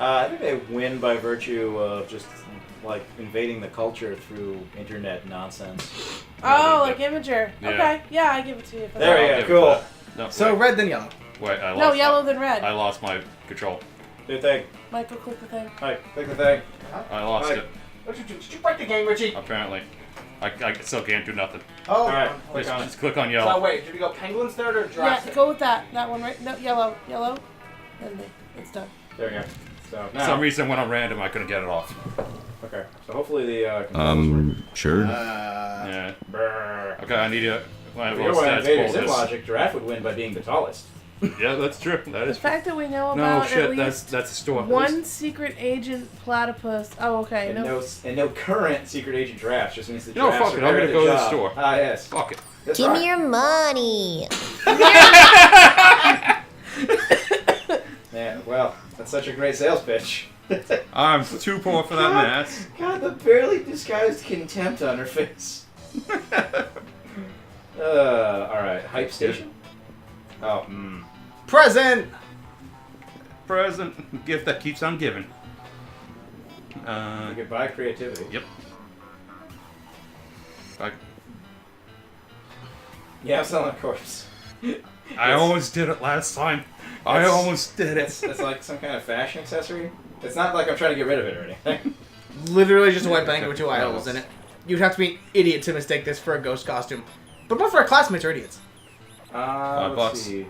I think they win by virtue of just, like, invading the culture through internet nonsense. Oh, like Imager. Yeah. Okay, yeah, I give it to you for There that. we I'll go, give it cool. that. No, So wait, red then yellow. wait, I lost. No, yellow than red. I lost my control. Do your thing. Michael, click the thing. Alright, click the thing. I lost Right. it. Did you break the game, Richie? Apparently, I still can't do nothing. Oh, Alright, Just, click on it. just click on So yellow. wait, did we go penguins third or Yeah, giraffes? go with that. That one, right? No, yellow. Yellow. And it's done. There we go. So, For now. some reason, when I'm random, I couldn't get it off. Okay, so hopefully the, controls work. Sure. Yeah. Brrr. Okay, I need to. My If you're one stats invaders pull in this. logic, giraffe would win by being the tallest. Yeah, that's true. That The is. fact that we know No about at shit. least That's a store. one secret agent platypus. Oh, okay. And no current secret agent giraffes, just means the You know, giraffes fuck are it, I'm there gonna at go to the job. store. Ah, yes. Fuck it. That's Give right. me your money. Yeah, well, that's such a great sales pitch. I'm too poor for that math. God, the barely disguised contempt on her face. Alright, hype station? Oh, Present. Present gift that keeps on giving. Goodbye creativity. Yep. I, Yeah, I'm selling a corpse. I almost did it last time. I almost did it. It's like some kind of fashion accessory. It's not like I'm trying to get rid of it or anything. Literally just a white blanket with 2 eye holes in it. You'd have to be an idiot to mistake this for a ghost costume. But both of our classmates are idiots. Let's see.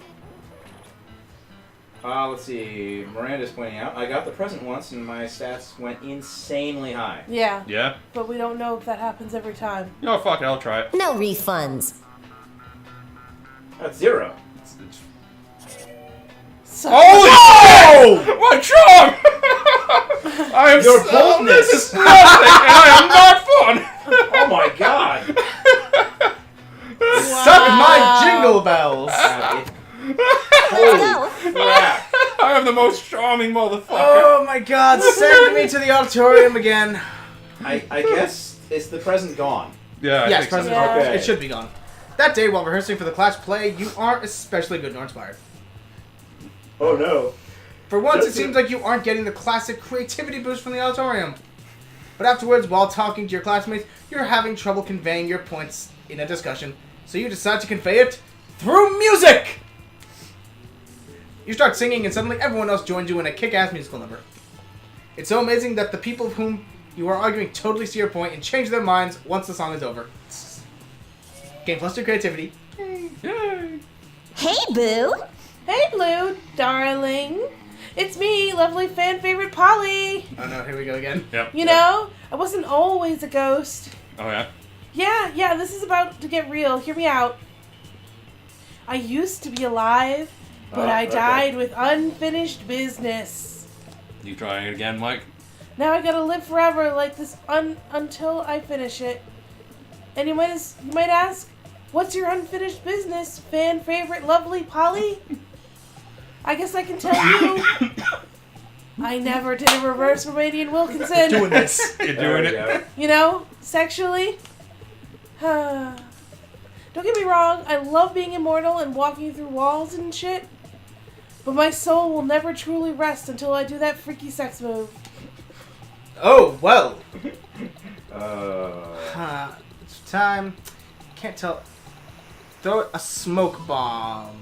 Let's see. Miranda's pointing out, I got the present once and my stats went insanely high. Yeah. Yeah? But we don't know if that happens every time. You know, fuck it, I'll try it. No refunds. That's 0. So Holy shit! My charm! I am Your so, boldness. This is nothing, and I am not fun! Oh my god! Suck my jingle bells! Holy crap! I am the most charming motherfucker. Oh my god, send me to the auditorium again. I guess, is the present gone? Yeah, I Yes, think so. present. Yeah. Okay. It should be gone. That day, while rehearsing for the class play, you aren't especially good nor inspired. Oh no. For once, it That's seems like you aren't getting the classic creativity boost from the auditorium. But afterwards, while talking to your classmates, you're having trouble conveying your points in a discussion, so you decide to convey it through music! You start singing, and suddenly everyone else joins you in a kick-ass musical number. It's so amazing that the people with whom you are arguing totally see your point and change their minds once the song is over. Game plus 2 creativity. Yay! Hey, Boo. Hey, Blue, darling. It's me, lovely fan favorite Polly. Oh no, here we go again. Yep. You know, I wasn't always a ghost. Oh, yeah? Yeah, this is about to get real. Hear me out. I used to be alive, but Oh, I okay. died with unfinished business. You trying it again, Mike? Now I gotta live forever like this until I finish it. And you might ask, what's your unfinished business, fan favorite lovely Polly? I guess I can tell you. I never did a reverse Romanian Wilkinson. Doing this. You're There doing we it? go. You know, sexually. Don't get me wrong, I love being immortal and walking through walls and shit. But my soul will never truly rest until I do that freaky sex move. Oh, well. It's time. Can't tell. Throw a smoke bomb.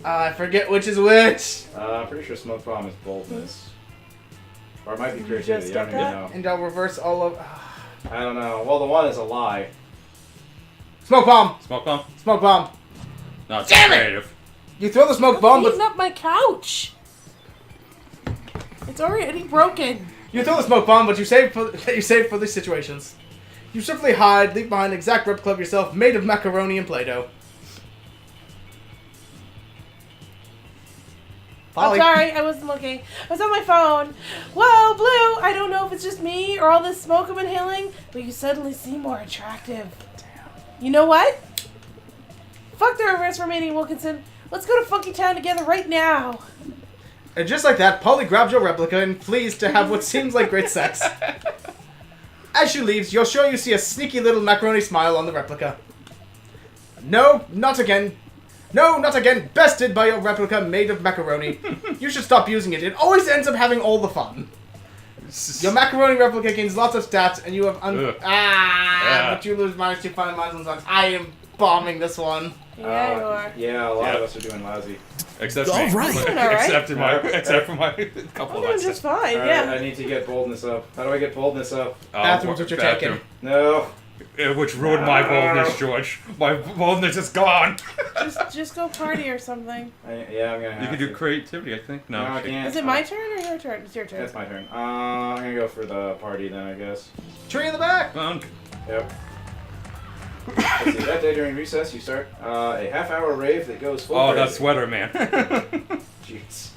I forget which is which. I'm pretty sure smoke bomb is boldness. Or it might be Did you creativity, just I don't get even that? know. And I'll reverse all of. I don't know. Well, the one is a lie. Smoke bomb! Smoke bomb? Smoke bomb! No, it's Damn it! creative. You throw the smoke bomb, Beating but up my couch. It's already broken. you throw the smoke bomb, but you save for these situations. You swiftly hide, leave behind an exact replica of yourself made of macaroni and Play-Doh. I'm Polly. sorry, I wasn't looking. I was on my phone. Whoa, Blue! I don't know if it's just me or all this smoke I'm inhaling, but you suddenly seem more attractive. Damn. You know what? Fuck the reverse Romanian Wilkinson. Let's go to Funky Town together right now. And just like that, Polly grabs your replica and flees to have what seems like great sex. As she leaves, you're sure you see a sneaky little macaroni smile on the replica. No, not again. No, not again. Bested by your replica made of macaroni. You should stop using it. It always ends up having all the fun. Your macaroni replica gains lots of stats, and you have Ugh. but you lose -2 fun and -1. I am bombing this one. Yeah, you are. Yeah, a lot Yeah. of us are doing lousy. Except All me. right. Doing all right. Except for my couple I'm of doing us. just fine, Alright, yeah. I need to get boldness up. How do I get boldness up? Bathroom's what you're taking. No. Which ruined my boldness, George. My boldness is gone. Just go party or something. Yeah, I'm gonna have You can do to. creativity, I think. No, No, I shit. can't. Is it my turn or your turn? It's your turn. That's my turn. I'm gonna go for the party then, I guess. Tree in the back. Funk. Yep. Let's see, that day during recess, you start a half-hour rave that goes full Oh, crazy. that sweater, man. Jeez.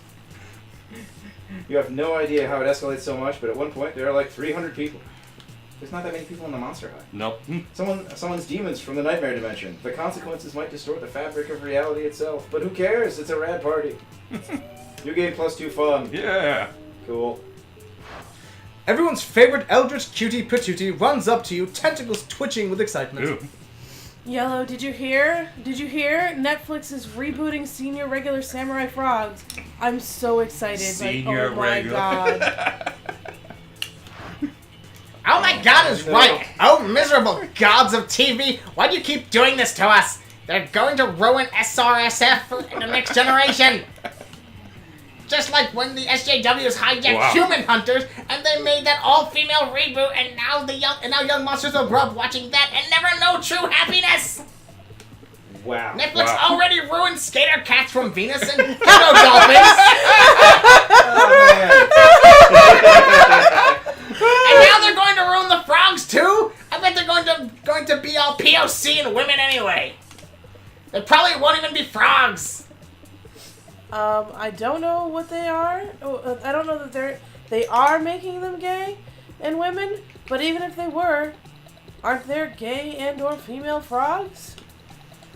You have no idea how it escalates so much, but at one point there are like 300 people. There's not that many people in the Monster High. Nope. Someone's demons from the nightmare dimension. The consequences might distort the fabric of reality itself, but who cares? It's a rad party. You gain +2 fun. Yeah. Cool. Everyone's favorite eldritch cutie patootie runs up to you, tentacles twitching with excitement. Ooh. Yellow, did you hear? Did you hear? Netflix is rebooting Senior Regular Samurai Frogs. I'm so excited. Senior like, oh my regular. god. Oh my god is right! Oh, miserable gods of TV! Why do you keep doing this to us? They're going to ruin SRSF in the next generation! Just like when the SJWs hijacked Human Hunters, and they made that all-female reboot, and now young monsters will grow up watching that and never know true happiness! Wow. Netflix already ruined Skater Cats from Venus and Hippo Dolphins! And now they're going to ruin the frogs too? I bet they're going to be all POC and women anyway. They probably won't even be frogs. I don't know what they are. I don't know that they are making them gay and women, but even if they were, aren't there gay and or female frogs?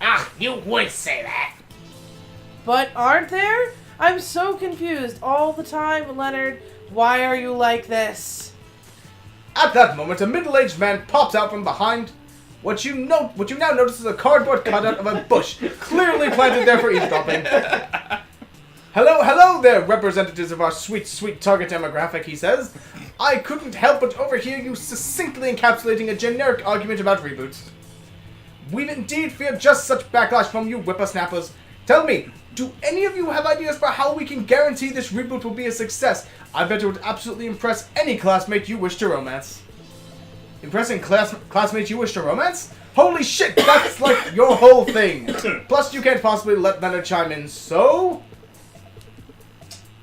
Ah, you would say that. But aren't there? I'm so confused all the time, Leonard. Why are you like this? At that moment, a middle-aged man pops out from behind what you now notice is a cardboard cutout of a bush, clearly planted there for eavesdropping. Hello there, representatives of our sweet, sweet target demographic, he says. I couldn't help but overhear you succinctly encapsulating a generic argument about reboots. We've indeed feared just such backlash from you whippersnappers. Tell me, do any of you have ideas for how we can guarantee this reboot will be a success? I bet it would absolutely impress any classmate you wish to romance. Impressing classmates you wish to romance? Holy shit, that's like your whole thing. Plus, you can't possibly let Leonard chime in, so...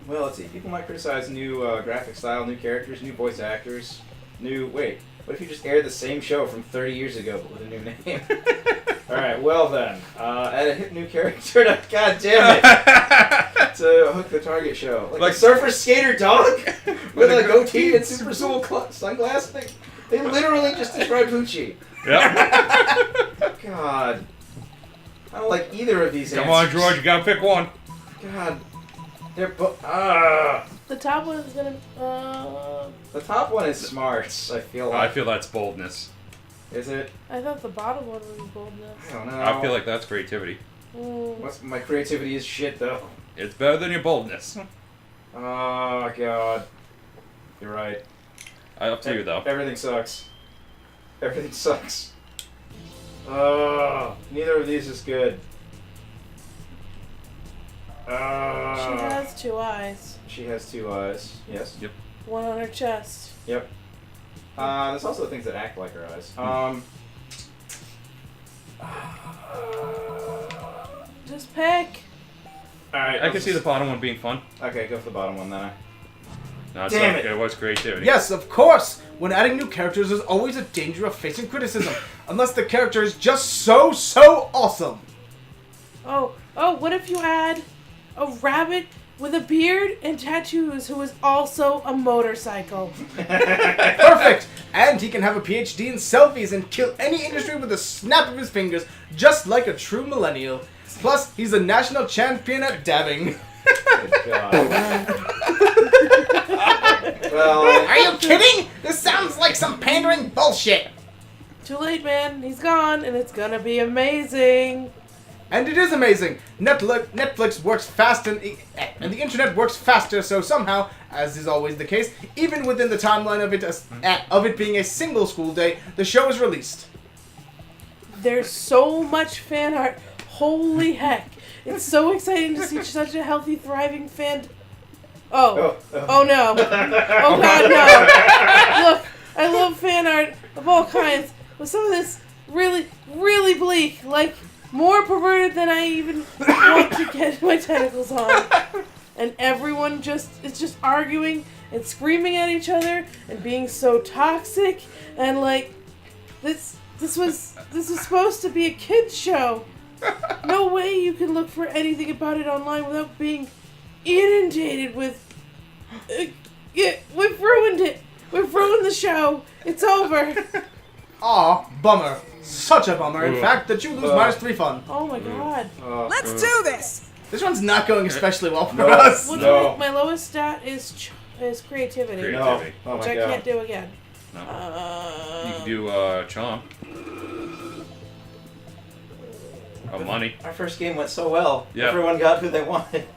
Well, let's see. People might criticize new graphic style, new characters, new voice actors, Wait, what if you just aired the same show from 30 years ago but with a new name? Alright, well then. Add a hip new character to... God damn it! To hook the target show. Like a surfer skater dog? With a goatee and super cool sunglasses? They literally just described Poochie. Yep. God. I don't like either of these Come answers. on, George, you gotta pick one. God. They're The top one is gonna. The top one is smarts, I feel like. I feel that's boldness. Is it? I thought the bottom one was boldness. I don't know. I feel like that's creativity. My creativity is shit, though. It's better than your boldness. Oh, God. You're right. Up to you, though. Everything sucks. Everything sucks. Neither of these is good. She has 2 eyes. She has 2 eyes. Yes. Yep. One on her chest. Yep. There's also things that act like her eyes. Just pick. Alright. I can see the bottom one being fun. Okay, go for the bottom one then. No, Damn it! It was creativity. Yes, of course! When adding new characters, there's always a danger of facing criticism, unless the character is just so awesome! Oh, what if you add a rabbit with a beard and tattoos who is also a motorcycle? Perfect! And he can have a PhD in selfies and kill any industry with a snap of his fingers, just like a true millennial. Plus, he's a national champion at dabbing. Good God. Well, Are you kidding? This sounds like some pandering bullshit. Too late, man. He's gone, and it's gonna be amazing. And it is amazing! Netflix works fast and the internet works faster, so somehow, as is always the case, even within the timeline of it being a single school day, the show is released. There's so much fan art. Holy heck. It's so exciting to see such a healthy, thriving fan... Oh no. Oh God, no. Look, I love fan art of all kinds, but some of this really, really bleak. Like, more perverted than I even want to get my tentacles on. And everyone is just arguing and screaming at each other and being so toxic. And like, this was supposed to be a kid's show. No way you can look for anything about it online without being inundated with... yeah, we've ruined it. We've ruined the show. It's over. Aw, bummer. Such a bummer, in fact, that you lose -3 fun. Oh my God. Let's do this! This one's not going especially well for us. My lowest stat is creativity. no. Oh Which my I God. can't do again. No. You can do Chomp. Money. Our first game went so well. Yeah. Everyone got who they wanted.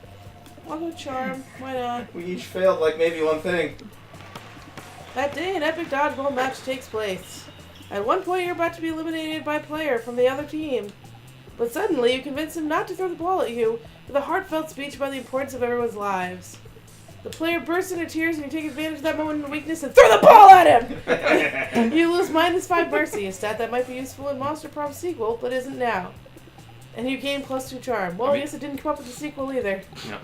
I'll go Charm. Why not? We each failed like maybe one thing. That day, an epic dodgeball match takes place. At one point, you're about to be eliminated by a player from the other team. But suddenly, you convince him not to throw the ball at you with a heartfelt speech about the importance of everyone's lives. The player bursts into tears and you take advantage of that moment of weakness and throw the ball at him! You lose -5 mercy, a stat that might be useful in Monster Prom sequel, but isn't now. And you gain +2 charm. Well, I guess it didn't come up with the sequel either. No.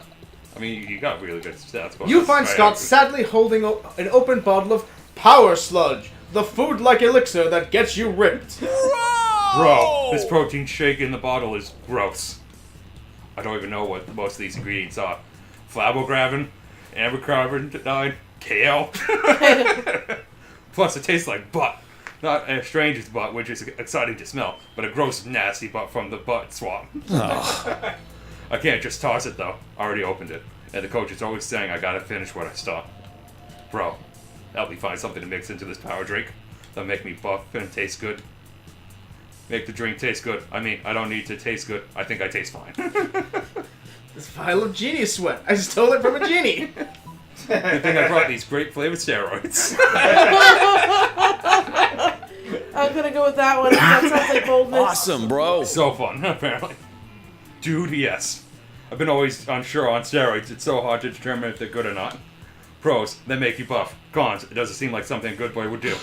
I mean, you got really good stats. You find Scott sadly holding an open bottle of Power Sludge, the food-like elixir that gets you ripped. Bro, this protein shake in the bottle is gross. I don't even know what most of these ingredients are. Flabographin, ambercarbonide, kale. Plus, it tastes like butt. Not a stranger's butt, which is exciting to smell, but a gross, nasty butt from the butt swap. I can't just toss it, though. I already opened it. And the coach is always saying I gotta finish what I start. Bro, help me find something to mix into this power drink that'll make me buff and taste good. Make the drink taste good. I mean, I don't need to taste good. I think I taste fine. This vial of genie sweat. I stole it from a genie. Good thing I brought these great flavored steroids. I'm gonna go with that one. That sounds like boldness. Awesome, bro. So fun, apparently. Dude, yes. I've been always unsure on steroids. It's so hard to determine if they're good or not. Pros, they make you buff. Cons, it doesn't seem like something a good boy would do.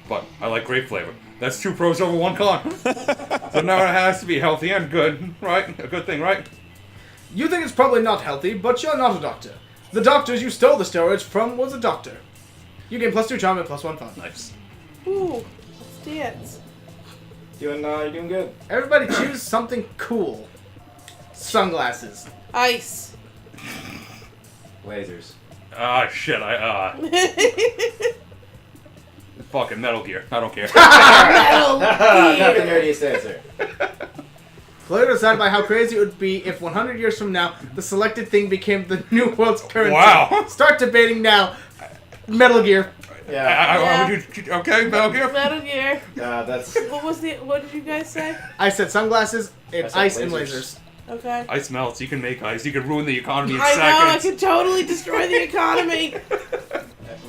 But I like grape flavor. That's 2 pros over 1 con. So now it has to be healthy and good, right? A good thing, right? You think it's probably not healthy, but you're not a doctor. The doctors you stole the steroids from was a doctor. You gain +2 charm and +1 fun. Nice. Ooh, let's dance. You're doing good. Everybody choose something cool. Sunglasses. Ice. Lasers. Ah, shit, fucking Metal Gear. I don't care. Metal Not the Gear. nerdiest answer. Player decided by how crazy it would be if 100 years from now, the selected thing became the new world's currency. Wow. Start debating now. Metal Gear. Yeah. Okay, Metal Gear? Metal Gear. That's. What did you guys say? I said sunglasses and I said ice and lasers. lasers. Okay. Ice melts. You can make ice. You can ruin the economy in I know, I seconds. could totally destroy the economy.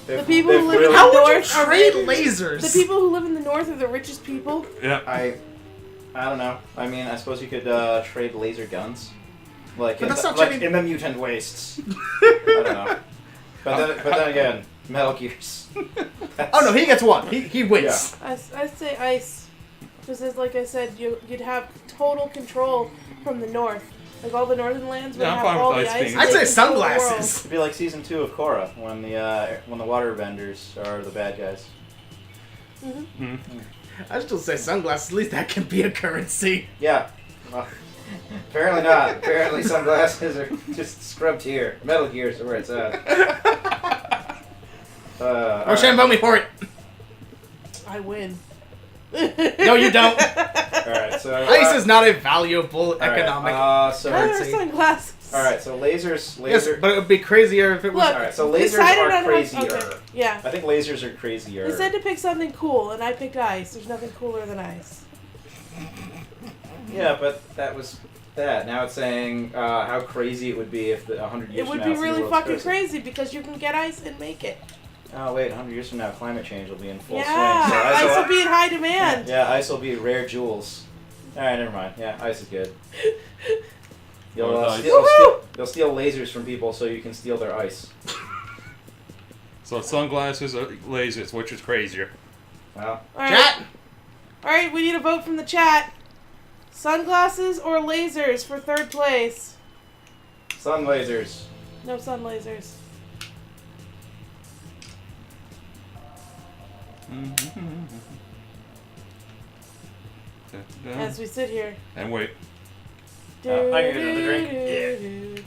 The people who live in How the would you north are trade the lasers? people who live in the north are the richest people. Yeah. I don't know. I mean, I suppose you could trade laser guns, like, But that's not like trading- in the mutant wastes. I don't know. But then again, Metal Gears. Oh no, he gets one. He wins. Yeah. I say ice, because like I said, you'd have total control from the north. Like all the northern lands would Yeah, I'm have fine with all the ice ice. being- and I'd they say control the world. sunglasses. It'd be like season 2 of Korra when the water benders are the bad guys. I still say sunglasses. At least that can be a currency. Yeah. Well, apparently not. Apparently sunglasses are just scrubbed here. Metal Gears are where it's at. Or Shambo me for it. I win. No, you don't. Alright, so Ice is not a valuable alright, economic so Better currency. sunglasses. alright, so lasers Yes, laser but it would be crazier if it was. Look, alright, so lasers decided are on crazier. Okay. Yeah. I think lasers are crazier. You said to pick something cool, and I picked ice. There's nothing cooler than ice. Yeah, but that was that. Now it's saying how crazy it would be if 100 years It would from now be it's the really world's fucking currency. crazy because you can get ice and make it. Oh wait, 100 years from now, climate change will be in full Yeah, swing. So ice will be in high demand. Yeah, ice will be rare jewels. Alright, never mind. Yeah, ice is good. You'll, Nice. you'll steal lasers from people so you can steal their ice. So sunglasses or lasers, which is crazier? Well, All right. Chat. All right, we need a vote from the chat. Sunglasses or lasers for third place? sun lasers. No sun lasers. As we sit here. And wait. I can get another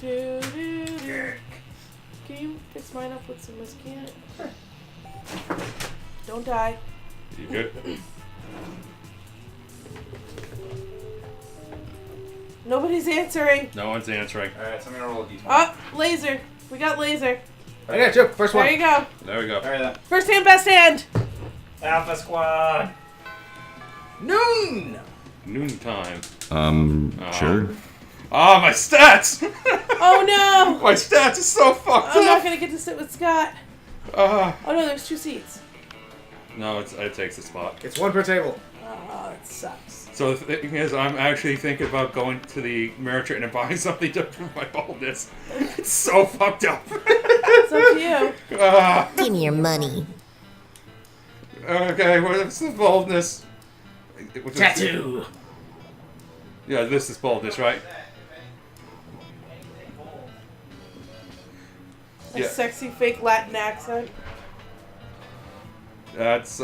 drink. Can you fix mine up with some whiskey in it? Don't die. You good? Nobody's answering. No one's answering. Alright, so I'm gonna roll a d20. Oh, laser. We got laser. I got you. First one. There you go. There we go. Alright then. First hand, best hand. Alpha Squad! Noon. Noontime. Sure. Ah, my stats! Oh no! My stats are so fucked I'm not up! gonna get to sit with Scott. Oh no, there's 2 seats. No, it takes a spot. It's 1 per table. Oh, it sucks. So the thing is, I'm actually thinking about going to the merchant and buying something to prove my baldness. It's so fucked up. It's up to you. Give me your money. Okay, what's the baldness? Tattoo. Yeah, this is baldness, right? A Yeah. sexy fake Latin accent. That's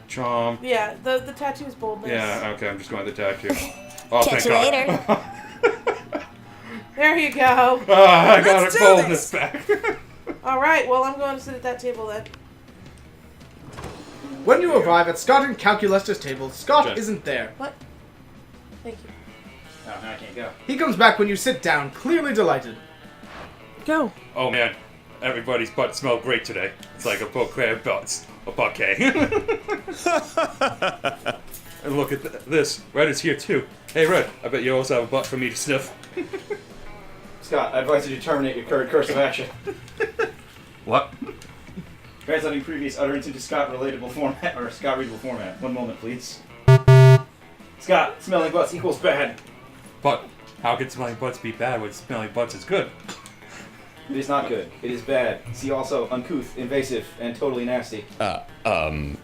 charm. Yeah, the tattoo's boldness. Yeah, okay, I'm just going with the tattoo. Oh, Catch thank you God. later. There you go. I got Let's it do boldness this. back. Alright, well, I'm going to sit at that table then. When you arrive at Scott and Calculus's table, Scott Okay. isn't there. What? Thank you. Oh, now I can't go. He comes back when you sit down, clearly delighted. Go. Oh man, everybody's butts smell great today. It's like a bouquet of butts. A bouquet. And look at this. Red is here too. Hey Red, I bet you also have a butt for me to sniff. Scott, I advise you to terminate your current course of action. What? Translating previous utterance into Scott-relatable format, or Scott-readable format. 1 moment, please. Scott, smelling butts equals bad. But how can smelling butts be bad when smelling butts is good? It is not good. It is bad. See also uncouth, invasive, and totally nasty. But. It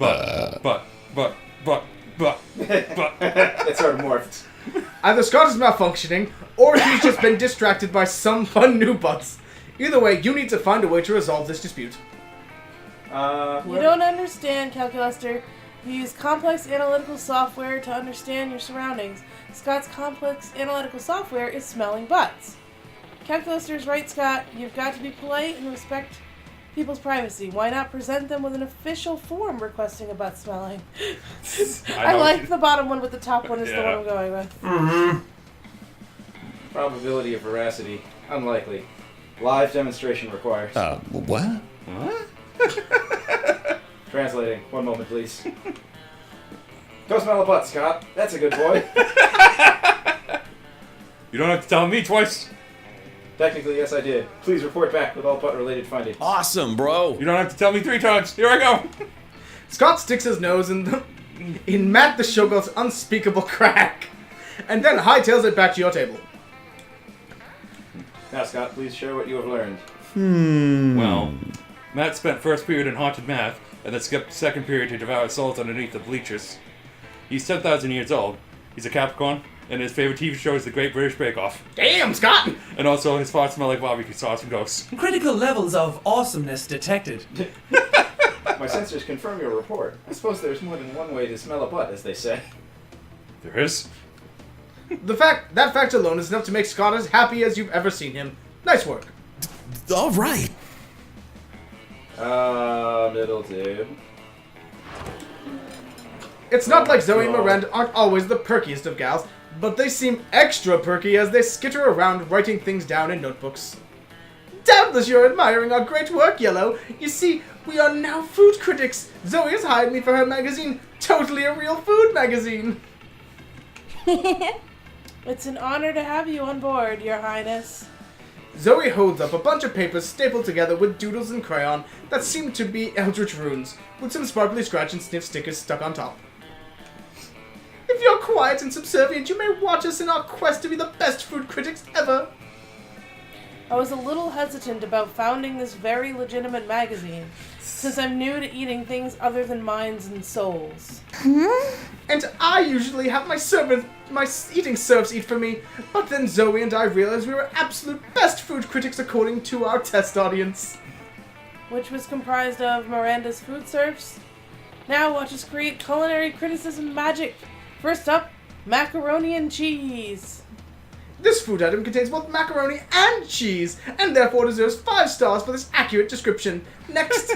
sort of morphed. Either Scott is malfunctioning, or he's just been distracted by some fun new butts. Either way, you need to find a way to resolve this dispute. You don't understand, Calculuster. You use complex analytical software to understand your surroundings. Scott's complex analytical software is smelling butts. Calculuster is right, Scott. You've got to be polite and respect people's privacy. Why not present them with an official form requesting a butt smelling? I like the bottom one, but the top one is the one I'm going with. Mm-hmm. Probability of veracity. Unlikely. Live demonstration required. What? Translating. 1 moment, please. Go smell a butt, Scott. That's a good boy. You don't have to tell me twice. Technically, yes, I did. Please report back with all butt-related findings. Awesome, bro. You don't have to tell me 3 times. Here I go. Scott sticks his nose in Matt the Showgirl's unspeakable crack, and then hightails it back to your table. Now, Scott, please share what you have learned. Well, Matt spent first period in haunted math, and then skipped second period to devour souls underneath the bleachers. He's 10,000 years old. He's a Capricorn, and his favorite TV show is The Great British Bake Off. Damn, Scott! And also, his farts smell like barbecue sauce and ghosts. Critical levels of awesomeness detected. My sensors confirm your report. I suppose there's more than one way to smell a butt, as they say. There is. That fact alone is enough to make Scott as happy as you've ever seen him. Nice work. All right. Middle two. It's not like Zoe and Miranda aren't always the perkiest of gals, but they seem extra perky as they skitter around writing things down in notebooks. Doubtless you're admiring our great work, Yellow. You see, we are now food critics. Zoe has hired me for her magazine, Totally a Real Food Magazine. It's an honor to have you on board, Your Highness. Zoe holds up a bunch of papers stapled together with doodles and crayon that seem to be eldritch runes, with some sparkly scratch and sniff stickers stuck on top. If you're quiet and subservient, you may watch us in our quest to be the best food critics ever. I was a little hesitant about founding this very legitimate magazine, since I'm new to eating things other than minds and souls. And I usually have my eating serfs eat for me, but then Zoe and I realized we were absolute best food critics according to our test audience. Which was comprised of Miranda's food serfs. Now watch us create culinary criticism magic. First up, macaroni and cheese. This food item contains both macaroni and cheese, and therefore deserves 5 stars for this accurate description. Next,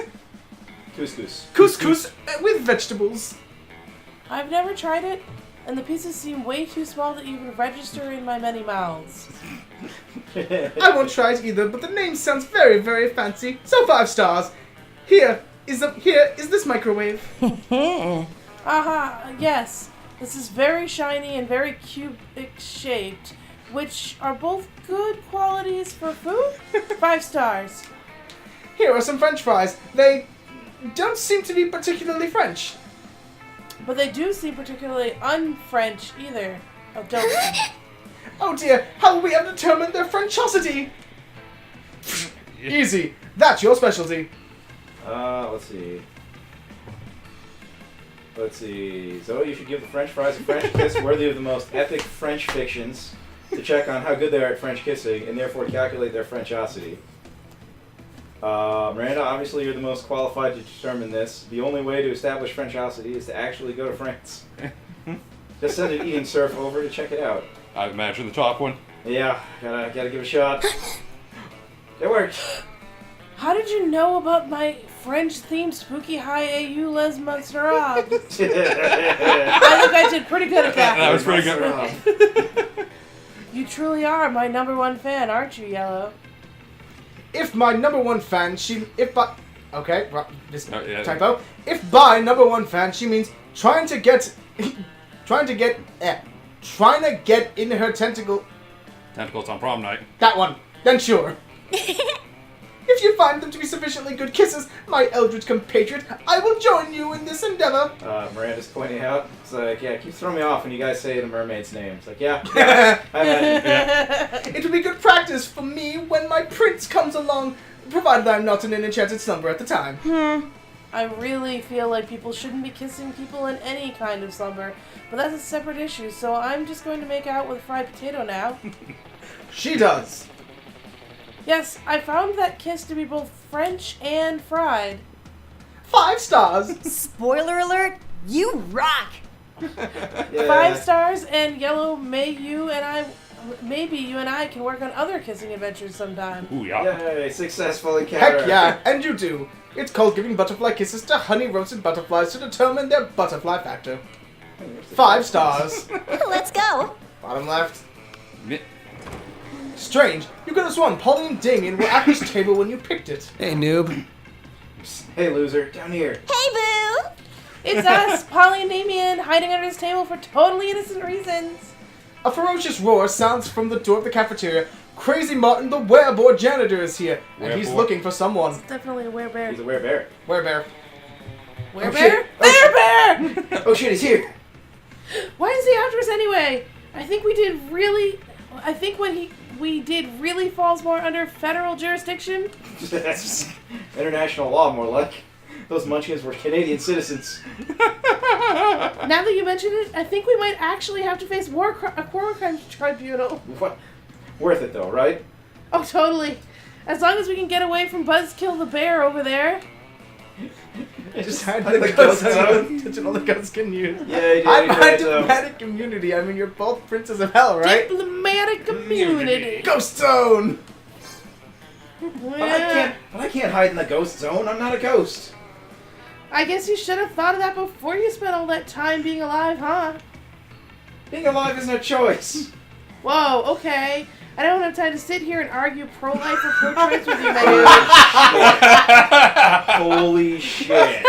Couscous. couscous with vegetables. I've never tried it, and the pieces seem way too small to even register in my many mouths. I won't try it either, but the name sounds very, very fancy, so 5 stars. Here is this microwave. Aha, yes. This is very shiny and very cubic shaped, which are both good qualities for food. 5 stars. Here are some French fries. They don't seem to be particularly French. But they do seem particularly un-French either. Oh, don't. Oh dear, how will we ever determine their Frenchosity? Easy. That's your specialty. Let's see. Let's see. Zoe, you should give the French fries a French kiss worthy of the most epic French fictions to check on how good they are at French kissing and therefore calculate their Frenchosity. Miranda, obviously you're the most qualified to determine this. The only way to establish Frenchosity is to actually go to France. Just send an eating surf over to check it out. I imagine the top one. Yeah, gotta give it a shot. It worked. How did you know about my French-themed spooky high AU Les Monsterables? I think I did pretty good at that. That was pretty good. You truly are my #1 fan, aren't you, Yellow? If my #1 fan, okay, this yeah. typo. If by #1 fan, she means trying to get in her tentacle. Tentacles on prom night. That one. Then sure. If you find them to be sufficiently good kisses, my eldritch compatriot, I will join you in this endeavor. Miranda's pointing out. It's like, yeah, it keeps throwing me off when you guys say the mermaid's name. It's like, yeah, I imagine. It will be good practice for me when my prince comes along, provided I'm not in an enchanted slumber at the time. I really feel like people shouldn't be kissing people in any kind of slumber, but that's a separate issue, so I'm just going to make out with fried potato now. She does. Yes, I found that kiss to be both French and fried. 5 stars. Spoiler alert, you rock! Yeah. 5 stars, and Yellow, maybe you and I can work on other kissing adventures sometime. Ooh, yeah. Yay, successful encounter. Heck yeah, and you do. It's called giving butterfly kisses to honey roasted butterflies to determine their butterfly factor. 5 stars. Let's go. Bottom left. Strange, you could have sworn Polly and Damien were at this table when you picked it. Hey, noob. Hey, loser, down here. Hey, boo. It's us, Polly and Damien, hiding under this table for totally innocent reasons. A ferocious roar sounds from the door of the cafeteria. Crazy Martin, the werebear janitor, is here, and he's Werebear? looking for someone. Definitely a werebear. He's a werebear. Werebear. Werebear? shit. Werebear! Oh shit, he's here. Why is he after us anyway? I think we did really falls more under federal jurisdiction. International law, more like. Those munchkins were Canadian citizens. Now that you mention it, I think we might actually have to face a war crimes tribunal. What? Worth it though, right? Oh, totally. As long as we can get away from Buzzkill the bear over there. Just hide Hide in the the ghost ghost zone. Touching all the ghosts can use. Yeah, I'm my diplomatic community. I mean, you're both princes of hell, right? Diplomatic community. Ghost zone. But I can't hide in the ghost zone. I'm not a ghost. I guess you should have thought of that before you spent all that time being alive, huh? Being alive isn't a choice. Whoa, okay. I don't have time to sit here and argue pro-life or pro-choice with you, man. Holy shit.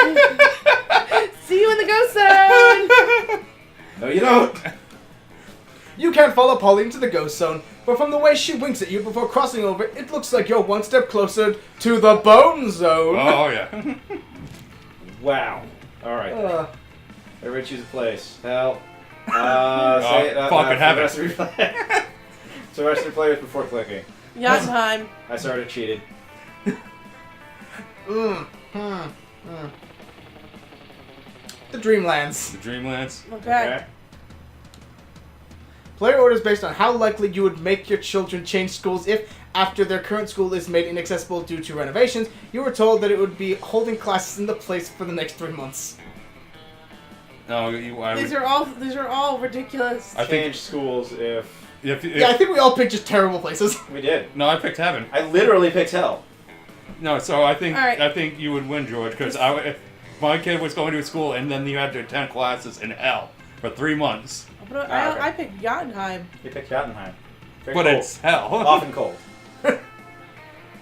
See you in the ghost zone! No, you don't. You can't follow Polly into the ghost zone, but from the way she winks at you before crossing over, it looks like you're one step closer to the bone zone. Oh, yeah. Wow. Alright. Everybody choose a place. Hell. Fucking have it. So rest of your players before clicking. Jotunheim. I sort of cheated. The Dreamlands. The Dreamlands. Okay. Player orders based on how likely you would make your children change schools if, after their current school is made inaccessible due to renovations, you were told that it would be holding classes in the place for the next 3 months. No, These are all ridiculous. I think Change schools if... Yeah, I think we all picked just terrible places. We did. No, I picked heaven. I literally picked hell. No, so I think All right. I think you would win, George, because if my kid was going to a school and then you had to attend classes in hell for 3 months. But Okay. I picked Jotunheim. You picked Jotunheim. Very But cold. it's hell. Often cold. Okay.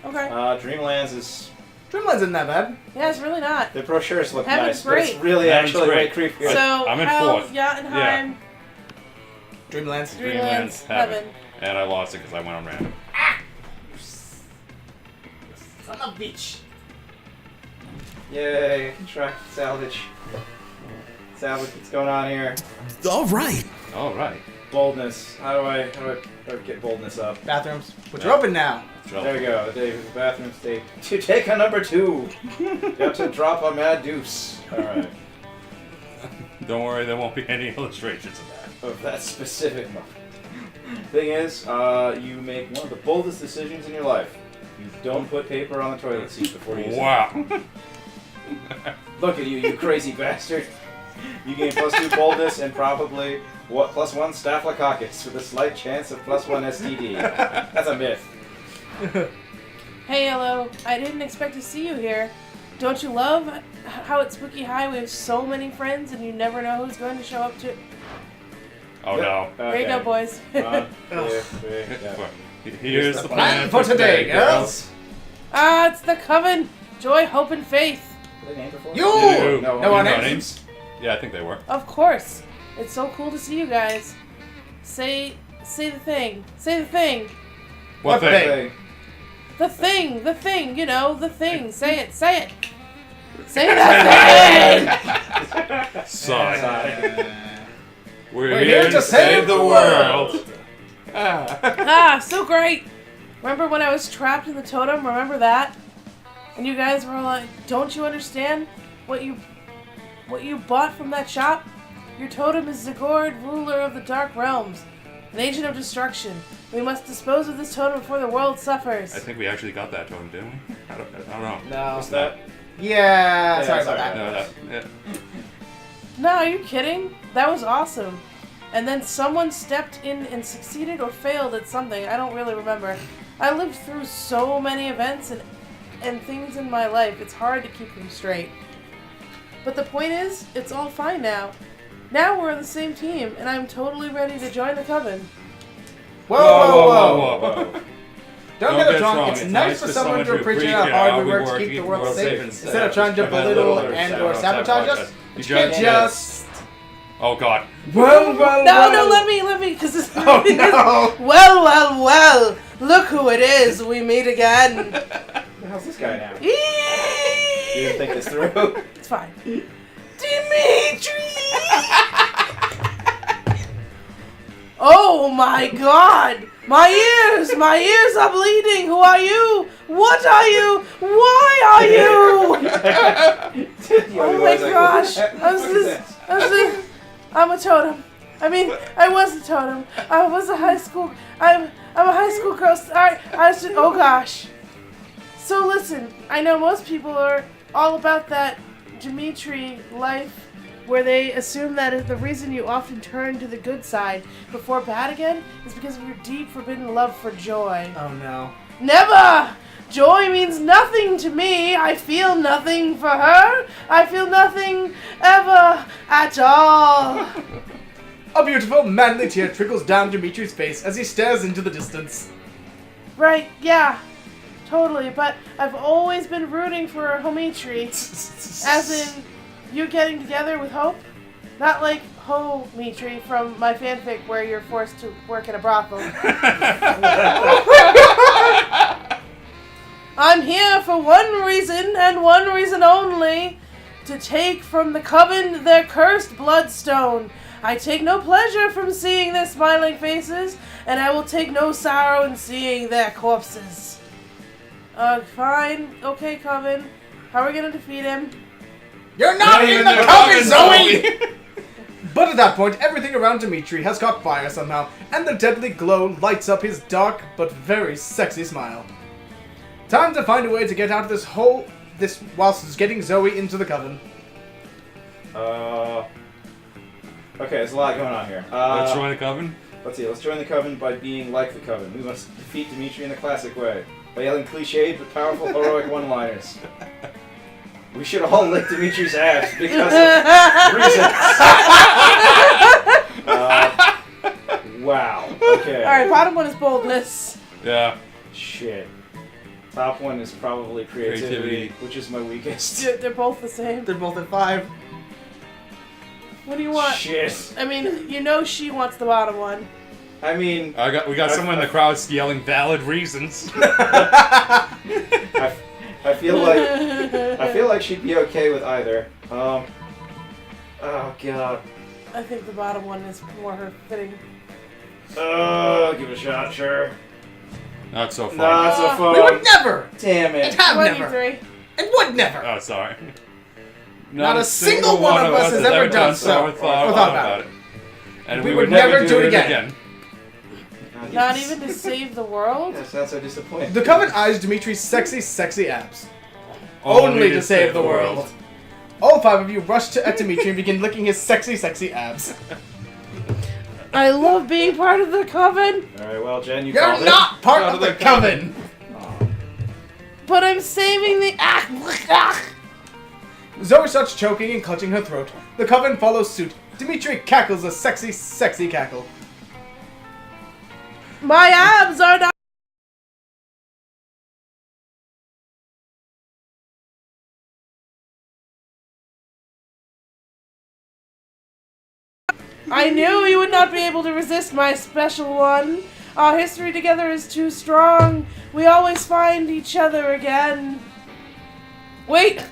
Dreamlands is... Dreamlands isn't that bad. Yeah, it's really not. The brochures look Heaven's nice, but it's great. really Heaven's actually way great. creepier. So, I'm in hell, fourth. Jotunheim, Dreamlands. Dreamlands, Heaven. And I lost it because I went on random. Son of a bitch. Yay, contract salvage. Salvage, what's going on here? All right. All right. Boldness. How do I get boldness up? Bathrooms, which are open now. There we go. The bathroom state. To take a number 2. You have to drop a mad deuce. Alright. Don't worry, there won't be any illustrations of that. Of that specific moment. Thing is, you make one of the boldest decisions in your life. You don't put paper on the toilet seat before you use it. Wow. Look at you, you crazy bastard. You gain +2 boldness and probably +1 staphylococcus with a slight chance of +1 STD. That's a myth. Hey, hello. I didn't expect to see you here. Don't you love how at Spooky High we have so many friends and you never know who's going to show up to... Oh no. There you go, boys. 1, 2, 3, yeah. Here's the Plan for today, girls. Ah, it's the Coven. Joy, hope, and faith. Were they named before? You! No, No one You know names? Yeah, I think they were. Of course. It's so cool to see you guys. Say the thing. Say the thing. What thing? Thing. The thing, you know, the thing. Say it. Say that thing! Sigh. We're here to save the world. Ah, so great. Remember when I was trapped in the totem? Remember that? And you guys were like, don't you understand what you bought from that shop? Your totem is Zagord, ruler of the Dark Realms, an agent of destruction. We must dispose of this totem before the world suffers. I think we actually got that totem, didn't we? I don't know. No. What's that? Yeah, sorry sorry. about that. No, yeah. No, are you kidding? That was awesome. And then someone stepped in and succeeded or failed at something. I don't really remember. I lived through so many events and things in my life. It's hard to keep them straight. But the point is, it's all fine now. Now we're on the same team, and I'm totally ready to join the Coven. Whoa. Don't get us wrong, it's nice for someone to appreciate how hard we work to keep the world safe instead of trying to belittle and or sabotage us. You can't just... Oh god. Well, No, let me, because this... Oh, no. Well, look who it is. We meet again. Who the hell's this guy now? Eee! You didn't think this through? It's fine. Dimitri! Oh my god! My ears are bleeding! Who are you? What are you? Why are you? Oh my gosh! I'm a totem. I mean, I was a totem. I was a high school. I'm a high school girl. Oh gosh. So listen, I know most people are all about that Dimitri life where they assume that the reason you often turn to the good side before bad again is because of your deep forbidden love for joy. Oh no. Never! Joy means nothing to me. I feel nothing for her. I feel nothing ever at all. A beautiful, manly tear trickles down Dimitri's face as he stares into the distance. Right, yeah. Totally, but I've always been rooting for Homitri. As in, you getting together with Hope? Not like Ho-Mitri from my fanfic where you're forced to work in a brothel. I'm here for one reason and one reason only. To take from the Coven their cursed bloodstone. I take no pleasure from seeing their smiling faces, and I will take no sorrow in seeing their corpses. Fine. Okay, Coven. How are we gonna defeat him? You're not in the Coven, Zoe! But at that point, everything around Dimitri has caught fire somehow, and the deadly glow lights up his dark but very sexy smile. Time to find a way to get out of this whilst getting Zoe into the Coven. Okay, there's a lot going on here. Let's join the Coven? Let's see, let's join the Coven by being like the Coven. We must defeat Dimitri in the classic way, by yelling cliched but powerful heroic one-liners. We should all lick Dimitri's ass because of reasons. Wow. Okay. Alright, bottom one is boldness. Yeah. Shit. Top one is probably creativity, which is my weakest. They're both the same. They're both at 5. What do you want? Shit. I mean, you know she wants the bottom one. I mean... We got someone in the crowd yelling valid reasons. I feel like she'd be okay with either. Oh god. I think the bottom one is more her fitting. Give it a shot, sure. Not so far. Not so far. We would never! Damn And it. have never! 23. And would never! Oh, sorry. Not a single one of us has ever done so, or thought about it. And We would never do it again. Not even to save the world? That sounds so disappointing. The Coven eyes Dimitri's sexy abs. Only to save the world. All 5 of you rush at Dimitri and begin licking his sexy abs. I love being part of the coven, Alright, well, Jen, you You're called not part of the Coven! but I'm saving the. Zoe starts choking and clutching her throat. The Coven follows suit. Dimitri cackles a sexy cackle. My abs are not. I knew you would not be able to resist my special one. Our history together is too strong. We always find each other again. Wait,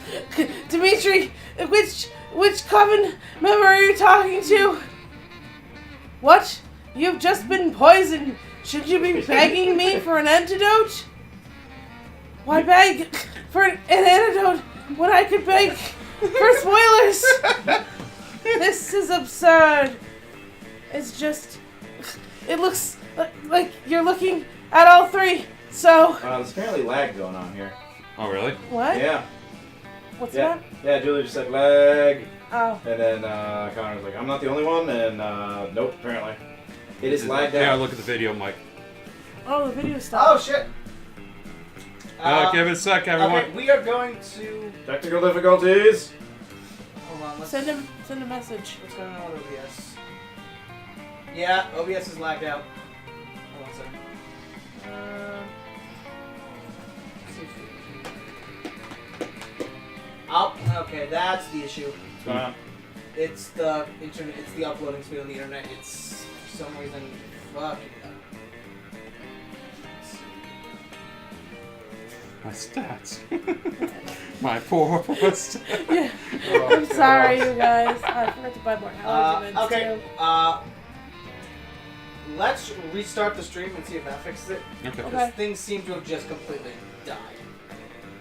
Dimitri, which coven member are you talking to? What? You've just been poisoned. Should you be begging me for an antidote? Why beg for an antidote when I could beg for spoilers? This is absurd. It's just... It looks like you're looking at all 3, so... There's apparently lag going on here. Oh, really? What? Yeah. What's Yeah. that? Yeah, Julie just said lag. Oh. And then Connor was like, I'm not the only one, and nope, apparently. It is lagged Yeah, out. look at the video, Mike. Oh, the video stopped. Oh shit! Give it a sec, everyone. Okay, we are going to... Technical difficulties. Hold on, let's... Send a message. What's going on with OBS? Yeah, OBS is lagged out. Hold on a second. Okay, that's the issue. What's going on? It's the internet. It's the uploading speed on the internet. It's for some reason fucking up. My stats. My poor stats. Yeah. Oh, I'm sorry, you guys. I forgot to buy more allergens Okay. too. Let's restart the stream and see if that fixes it. Okay. Okay. Things seem to have just completely died.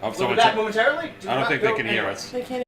I'm We'll so be back momentarily. I don't think they can hear us. They can't